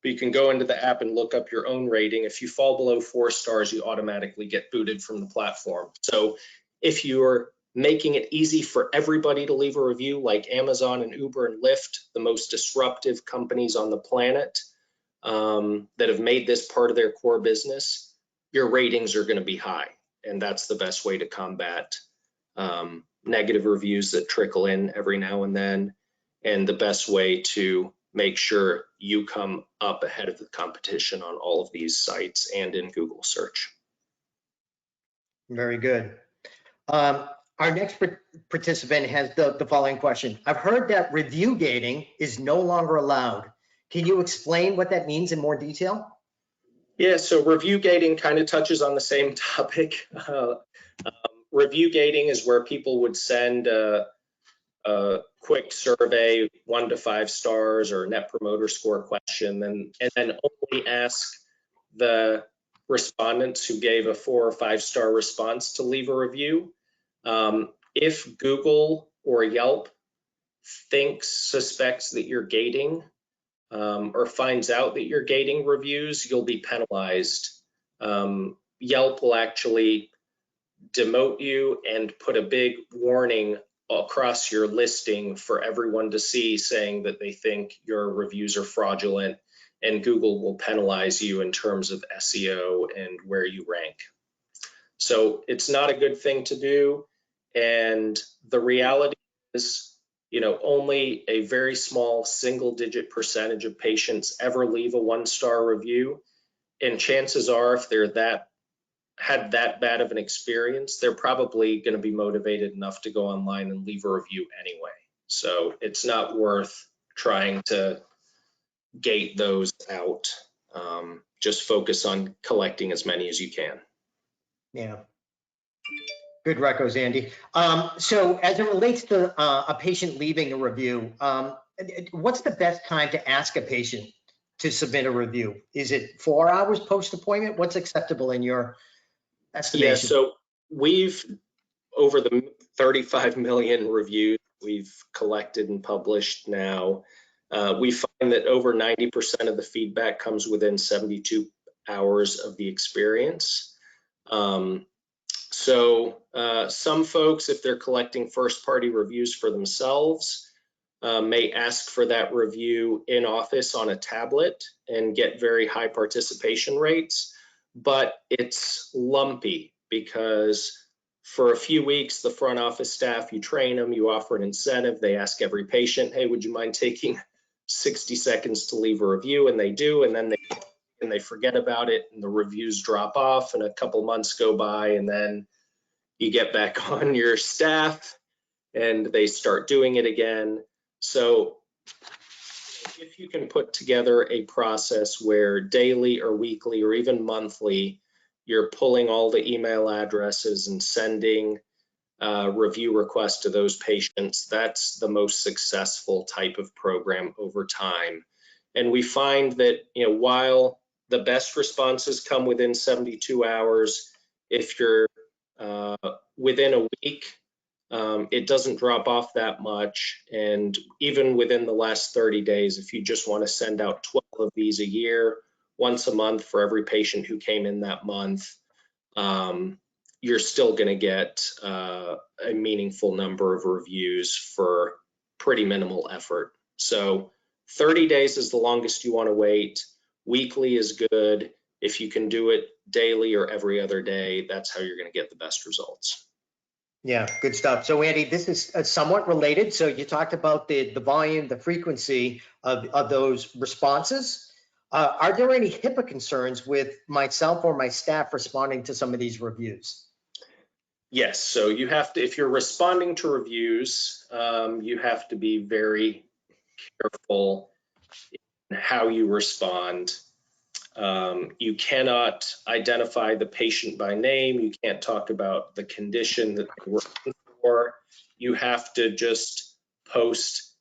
Speaker 2: but you can go into the app and look up your own rating. If you fall below 4 stars, you automatically get booted from the platform. So if you're making it easy for everybody to leave a review, like Amazon and Uber and Lyft, the most disruptive companies on the planet, that have made this part of their core business, your ratings are going to be high. And that's the best way to combat negative reviews that trickle in every now and then, and the best way to make sure you come up ahead of the competition on all of these sites and in Google search.
Speaker 1: Very good. Our next participant has the following question. I've heard that review gating is no longer allowed. Can you explain what that means in more detail?
Speaker 2: Yeah, so review gating kind of touches on the same topic. Review gating is where people would send a quick survey, 1 to 5 stars or Net Promoter Score question, and then only ask the respondents who gave a 4 or 5 star response to leave a review. If Google or Yelp suspects that you're gating, or finds out that you're gating reviews, you'll be penalized. Yelp will actually demote you and put a big warning across your listing for everyone to see, saying that they think your reviews are fraudulent, and Google will penalize you in terms of SEO and where you rank. So it's not a good thing to do. And the reality is, only a very small single-digit percentage of patients ever leave a 1-star review. And chances are, if they're had that bad of an experience, they're probably going to be motivated enough to go online and leave a review anyway. So it's not worth trying to gate those out. Just focus on collecting as many as you can.
Speaker 1: Yeah. Good recos, Andy. So as it relates to a patient leaving a review, what's the best time to ask a patient to submit a review? Is it 4 hours post-appointment? What's acceptable in your estimation?
Speaker 2: Yeah, so we've, over the 35 million reviews we've collected and published now, we find that over 90% of the feedback comes within 72 hours of the experience. So some folks, if they're collecting first-party reviews for themselves, may ask for that review in office on a tablet and get very high participation rates, but it's lumpy because for a few weeks, the front office staff, you train them, you offer an incentive, they ask every patient, hey, would you mind taking 60 seconds to leave a review? And they do, and then they forget about it, and the reviews drop off, and a couple months go by, and then you get back on your staff and they start doing it again. So if you can put together a process where daily or weekly or even monthly, you're pulling all the email addresses and sending review requests to those patients, that's the most successful type of program over time. And we find that, while the best responses come within 72 hours, if you're within a week, it doesn't drop off that much. And even within the last 30 days, if you just want to send out 12 of these a year, once a month for every patient who came in that month, you're still going to get a meaningful number of reviews for pretty minimal effort. So 30 days is the longest you want to wait. Weekly is good. If you can do it daily or every other day, that's how you're going to get the best results.
Speaker 1: Yeah, good stuff. So Andy, this is somewhat related. So you talked about the volume, the frequency of those responses. Are there any HIPAA concerns with myself or my staff responding to some of these reviews?
Speaker 2: Yes, so you have to, if you're responding to reviews, you have to be very careful in how you respond. You cannot identify the patient by name. You can't talk about the condition that they were in for. You have to just post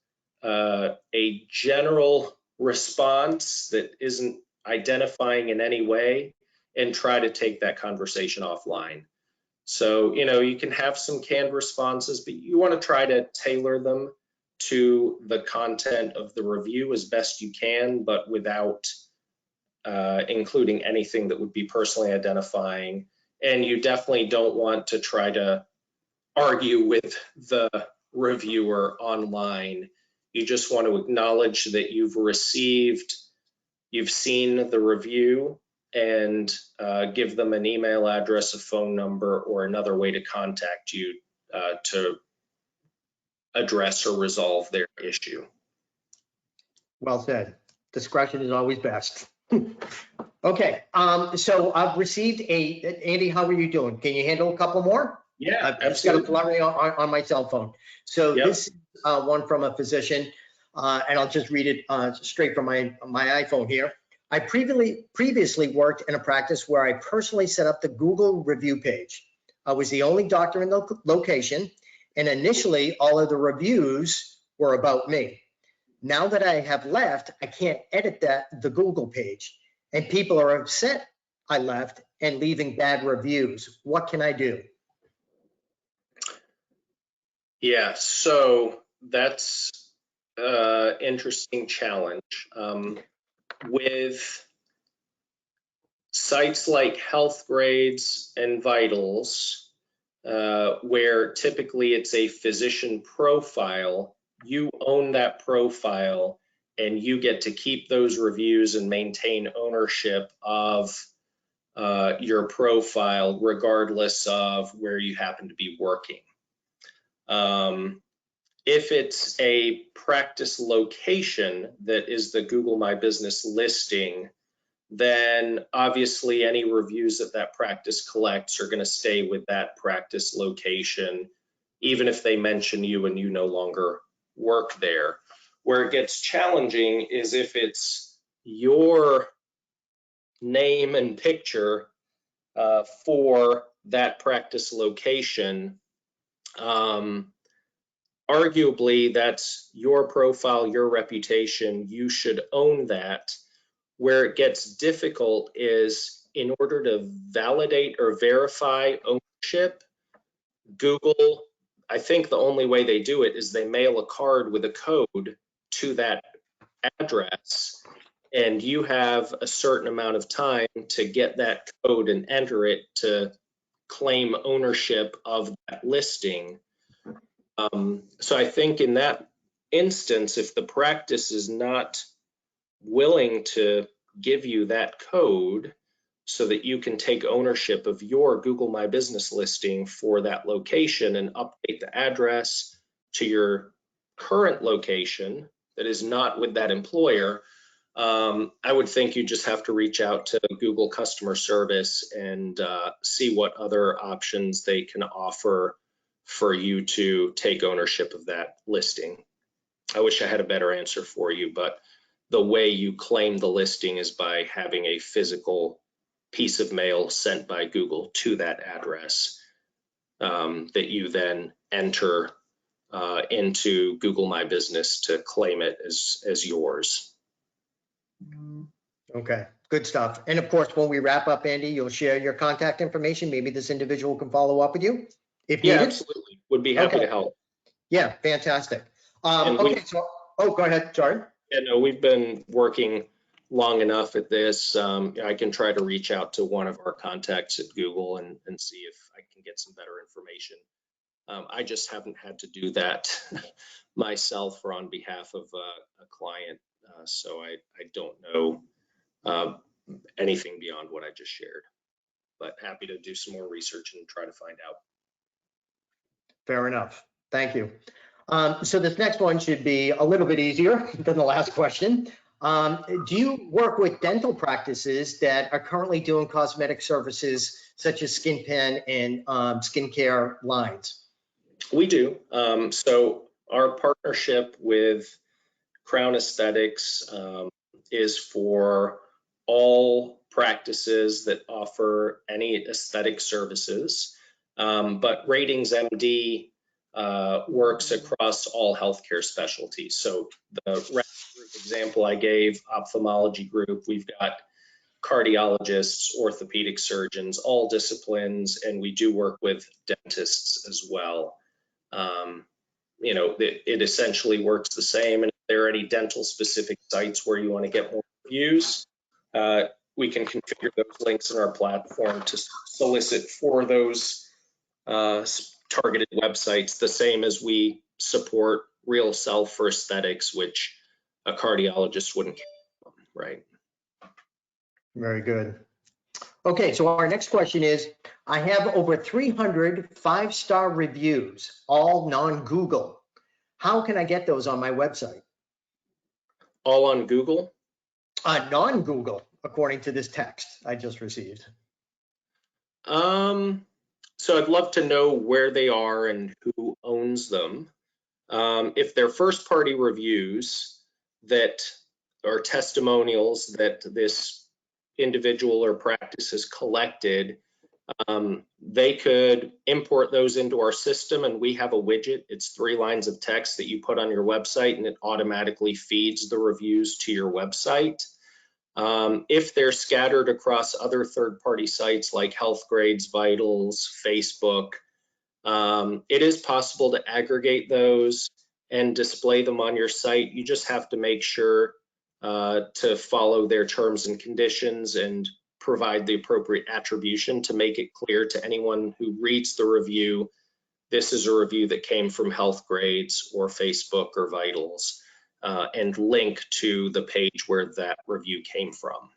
Speaker 2: a general response that isn't identifying in any way and try to take that conversation offline. So, you can have some canned responses, but you want to try to tailor them to the content of the review as best you can, but without including anything that would be personally identifying. And you definitely don't want to try to argue with the reviewer online. You just want to acknowledge that you've seen the review, and give them an email address, a phone number, or another way to contact you to address or resolve their issue.
Speaker 1: Well said. Discretion is always best. Okay, so I've received Andy, how are you doing? Can you handle a couple more?
Speaker 2: Yeah,
Speaker 1: I've just got a flurry on my cell phone. So
Speaker 2: Yep.
Speaker 1: This is one from a physician, and I'll just read it straight from my iPhone here. I previously worked in a practice where I personally set up the Google review page. I was the only doctor in the location, and initially all of the reviews were about me. Now that I have left, I can't edit the Google page, and people are upset I left and leaving bad reviews. What can I do?
Speaker 2: Yeah, so that's an interesting challenge. With sites like Healthgrades and Vitals, where typically it's a physician profile, you own that profile and you get to keep those reviews and maintain ownership of your profile regardless of where you happen to be working. If it's a practice location that is the Google My Business listing, then obviously any reviews that that practice collects are going to stay with that practice location, even if they mention you and you no longer work there. Where it gets challenging is if it's your name and picture for that practice location. Arguably, that's your profile, your reputation. You should own that. Where it gets difficult is in order to validate or verify ownership, Google, I think the only way they do it is they mail a card with a code to that address, and you have a certain amount of time to get that code and enter it to claim ownership of that listing. So I think in that instance, if the practice is not willing to give you that code so that you can take ownership of your Google My Business listing for that location and update the address to your current location that is not with that employer, I would think you just have to reach out to Google customer service and see what other options they can offer for you to take ownership of that listing. I wish I had a better answer for you, but the way you claim the listing is by having a physical piece of mail sent by Google to that address that you then enter into Google My Business to claim it as yours.
Speaker 1: Okay, good stuff. And of course, when we wrap up, Andy, you'll share your contact information. Maybe this individual can follow up with you if
Speaker 2: Yeah,
Speaker 1: needed.
Speaker 2: absolutely. Would be happy
Speaker 1: Okay.
Speaker 2: to help.
Speaker 1: Yeah, fantastic.
Speaker 2: And
Speaker 1: Okay, so, oh, go ahead, sorry.
Speaker 2: Yeah, no, we've been working long enough at this. I can try to reach out to one of our contacts at Google and see if I can get some better information. I just haven't had to do that myself or on behalf of a client, so I don't know anything beyond what I just shared. But happy to do some more research and try to find out.
Speaker 1: Fair enough. Thank you. So this next one should be a little bit easier than the last question. Do you work with dental practices that are currently doing cosmetic services such as skin pen and skincare lines?
Speaker 2: We do. So our partnership with Crown Aesthetics is for all practices that offer any aesthetic services. But Ratings MD works across all healthcare specialties. So the group example I gave, ophthalmology group, we've got cardiologists, orthopedic surgeons, all disciplines, and we do work with dentists as well. You know, it essentially works the same. And if there are any dental specific sites where you want to get more reviews, we can configure those links in our platform to solicit for those targeted websites, the same as we support Real Self for aesthetics, which a cardiologist wouldn't care about, right?
Speaker 1: Very good. Okay, so our next question is, I have over 300 5-star reviews, all non-Google. How can I get those on my website?
Speaker 2: All on Google?
Speaker 1: Non-Google, according to this text I just received.
Speaker 2: So I'd love to know where they are and who owns them. If they're first-party reviews that are testimonials that this individual or practice has collected, they could import those into our system, and we have a widget. It's 3 lines of text that you put on your website, and it automatically feeds the reviews to your website. If they're scattered across other third-party sites like Healthgrades, Vitals, Facebook, it is possible to aggregate those and display them on your site. You just have to make sure to follow their terms and conditions and provide the appropriate attribution to make it clear to anyone who reads the review, this is a review that came from Healthgrades or Facebook or Vitals, and link to the page where that review came from.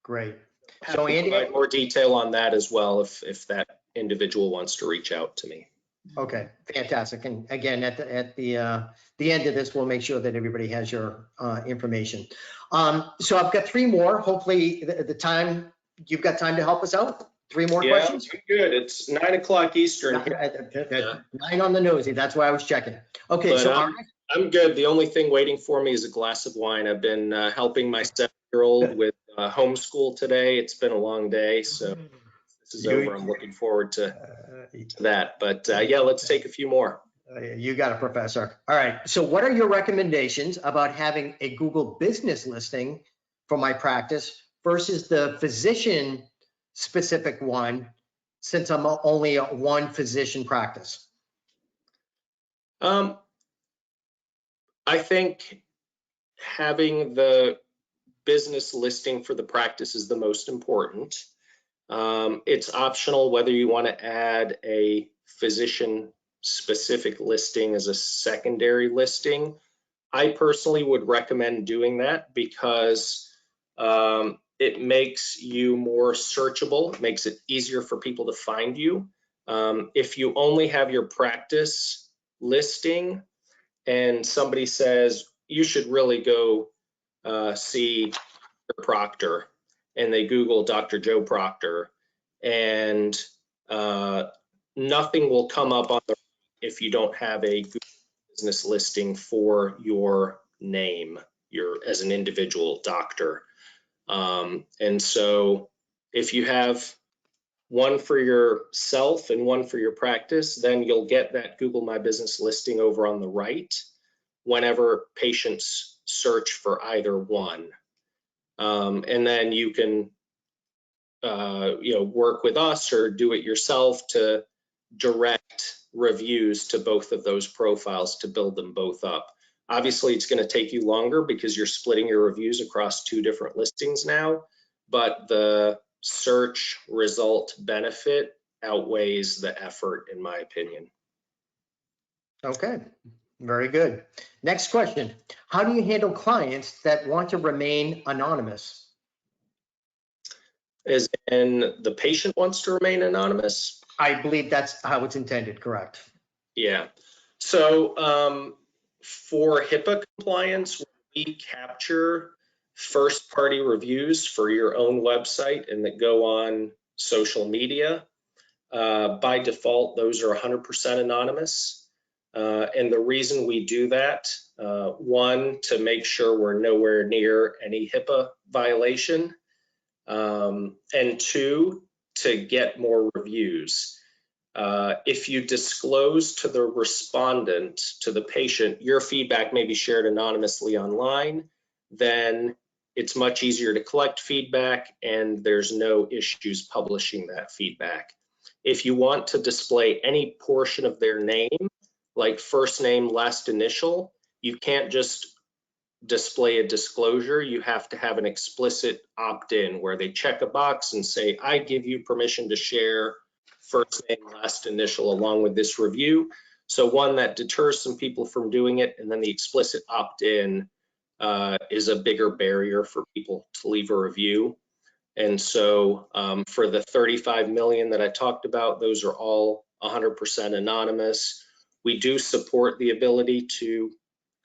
Speaker 1: Great.
Speaker 2: Happy
Speaker 1: So
Speaker 2: to
Speaker 1: Andy,
Speaker 2: provide more detail on that as well if that individual wants to reach out to me.
Speaker 1: okay, fantastic. And again, at the end of this, we'll make sure that everybody has your information. So I've got three more. Hopefully the time, you've got time to help us out. Three more
Speaker 2: Yeah,
Speaker 1: questions?
Speaker 2: good. It's 9 o'clock Eastern here.
Speaker 1: At 9 on the nosy. That's why I was checking. Okay,
Speaker 2: But,
Speaker 1: so
Speaker 2: I'm good. The only thing waiting for me is a glass of wine. I've been helping my 7-year-old with homeschool today. It's been a long day, so this is over. I'm looking forward to that. But yeah, let's take a few more.
Speaker 1: You got it, Professor. All right. So what are your recommendations about having a Google business listing for my practice versus the physician specific one, since I'm only a one physician practice?
Speaker 2: I think having the business listing for the practice is the most important. It's optional whether you want to add a physician specific listing as a secondary listing. I personally would recommend doing that because it makes you more searchable. It makes it easier for people to find you. If you only have your practice listing and somebody says, you should really go see Dr. Proctor, and they Google Dr. Joe Proctor, and nothing will come up on the if you don't have a Google business listing for your name, as an individual doctor. And so if you have one for yourself and one for your practice, then you'll get that Google My Business listing over on the right whenever patients search for either one. And then you can work with us or do it yourself to direct reviews to both of those profiles to build them both up. Obviously, it's going to take you longer because you're splitting your reviews across 2 different listings now, but the search result benefit outweighs the effort, in my opinion.
Speaker 1: Okay, very good. Next question. How do you handle clients that want to remain anonymous?
Speaker 2: As in the patient wants to remain anonymous?
Speaker 1: I believe that's how it's intended, correct?
Speaker 2: Yeah. So for HIPAA compliance, we capture first-party reviews for your own website and that go on social media. By default, those are 100% anonymous. And the reason we do that, one, to make sure we're nowhere near any HIPAA violation, and two, to get more reviews. If you disclose to the respondent, to the patient, your feedback may be shared anonymously online, then it's much easier to collect feedback and there's no issues publishing that feedback. If you want to display any portion of their name, like first name, last initial, you can't just display a disclosure. You have to have an explicit opt-in where they check a box and say, I give you permission to share first name, last initial along with this review. So one, that deters some people from doing it, and then the explicit opt-in is a bigger barrier for people to leave a review. And so for the 35 million that I talked about, those are all 100% anonymous. We do support the ability to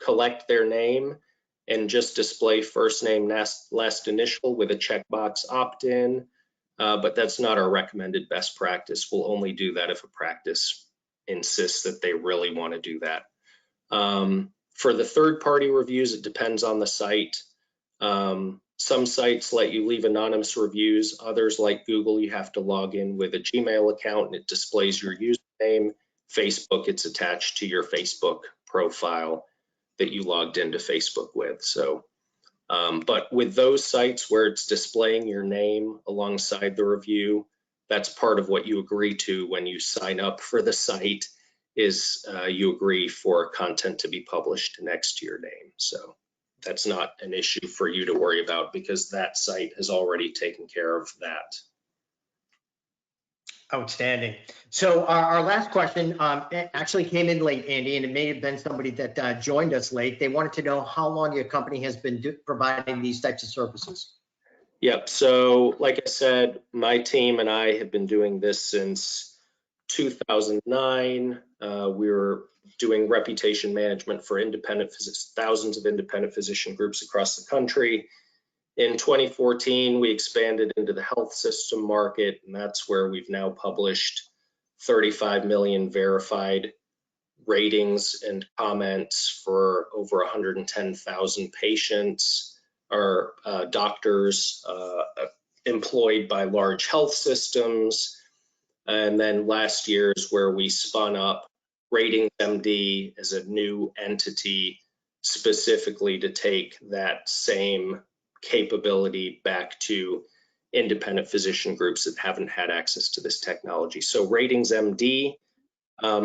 Speaker 2: collect their name and just display first name, last initial with a checkbox opt-in. But that's not our recommended best practice. We'll only do that if a practice insists that they really want to do that. For the third-party reviews, it depends on the site. Some sites let you leave anonymous reviews. Others, like Google, you have to log in with a Gmail account and it displays your username. Facebook, it's attached to your Facebook profile that you logged into Facebook with. So, but with those sites where it's displaying your name alongside the review, that's part of what you agree to when you sign up for the site is you agree for content to be published next to your name. So that's not an issue for you to worry about because that site has already taken care of that.
Speaker 1: Outstanding. So our last question actually came in late, Andy, and it may have been somebody that joined us late. They wanted to know how long your company has been providing these types of services.
Speaker 2: Yep. So like I said, my team and I have been doing this since 2009. We were doing reputation management for thousands of independent physician groups across the country. In 2014, we expanded into the health system market, and that's where we've now published 35 million verified ratings and comments for over 110,000 patients or doctors employed by large health systems. And then last year is where we spun up Ratings MD as a new entity specifically to take that same capability back to independent physician groups that haven't had access to this technology. So Ratings MD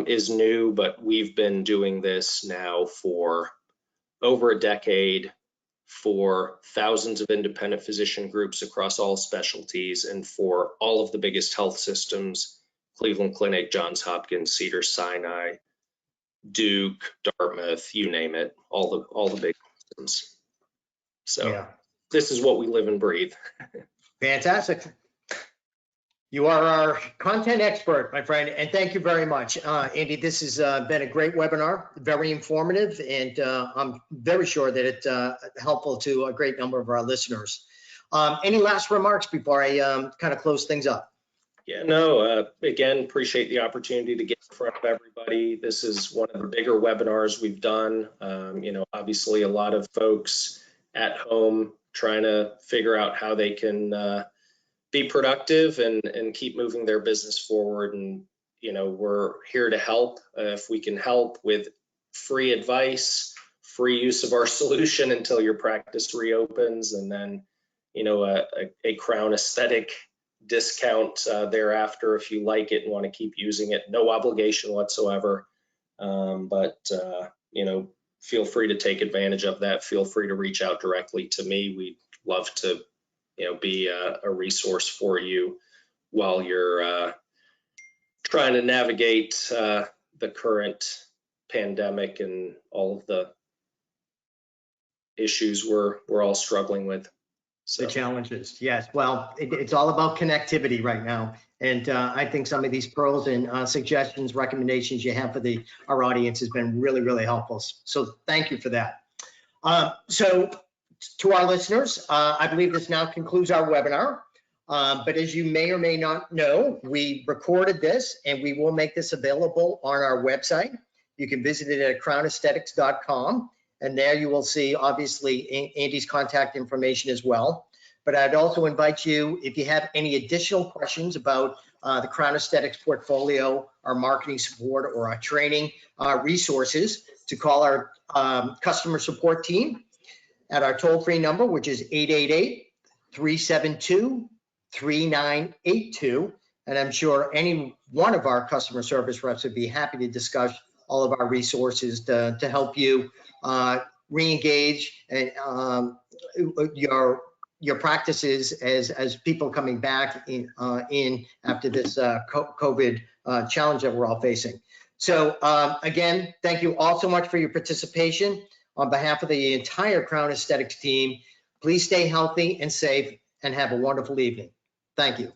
Speaker 2: is new, but we've been doing this now for over a decade for thousands of independent physician groups across all specialties and for all of the biggest health systems, Cleveland Clinic, Johns Hopkins, Cedars-Sinai, Duke, Dartmouth, you name it, all the big systems. So
Speaker 1: Yeah.
Speaker 2: This is what we live and breathe.
Speaker 1: Fantastic. You are our content expert, my friend, and thank you very much. Andy, this has been a great webinar, very informative, and I'm very sure that it's helpful to a great number of our listeners. Any last remarks before I kind of close things up?
Speaker 2: Yeah, no, again, appreciate the opportunity to get in front of everybody. This is one of the bigger webinars we've done. Obviously a lot of folks at home trying to figure out how they can be productive and keep moving their business forward. And, we're here to help. If we can help with free advice, free use of our solution until your practice reopens, and then, a Crown Aesthetic discount thereafter if you like it and want to keep using it. No obligation whatsoever. Feel free to take advantage of that. Feel free to reach out directly to me. We'd love to be a resource for you while you're trying to navigate the current pandemic and all of the issues we're all struggling with. So.
Speaker 1: The challenges, yes. Well, it's all about connectivity right now. And I think some of these pearls and suggestions, recommendations you have for our audience has been really, really helpful. So thank you for that. So to our listeners, I believe this now concludes our webinar. But as you may or may not know, we recorded this and we will make this available on our website. You can visit it at crownaesthetics.com. And there you will see, obviously, Andy's contact information as well. But I'd also invite you, if you have any additional questions about the Crown Aesthetics portfolio, our marketing support, or our training resources, to call our customer support team at our toll-free number, which is 888-372-3982. And I'm sure any one of our customer service reps would be happy to discuss all of our resources to help you re-engage and your practices as people coming back in after this COVID challenge that we're all facing. So again, thank you all so much for your participation. On behalf of the entire Crown Aesthetics team, please stay healthy and safe and have a wonderful evening. Thank you.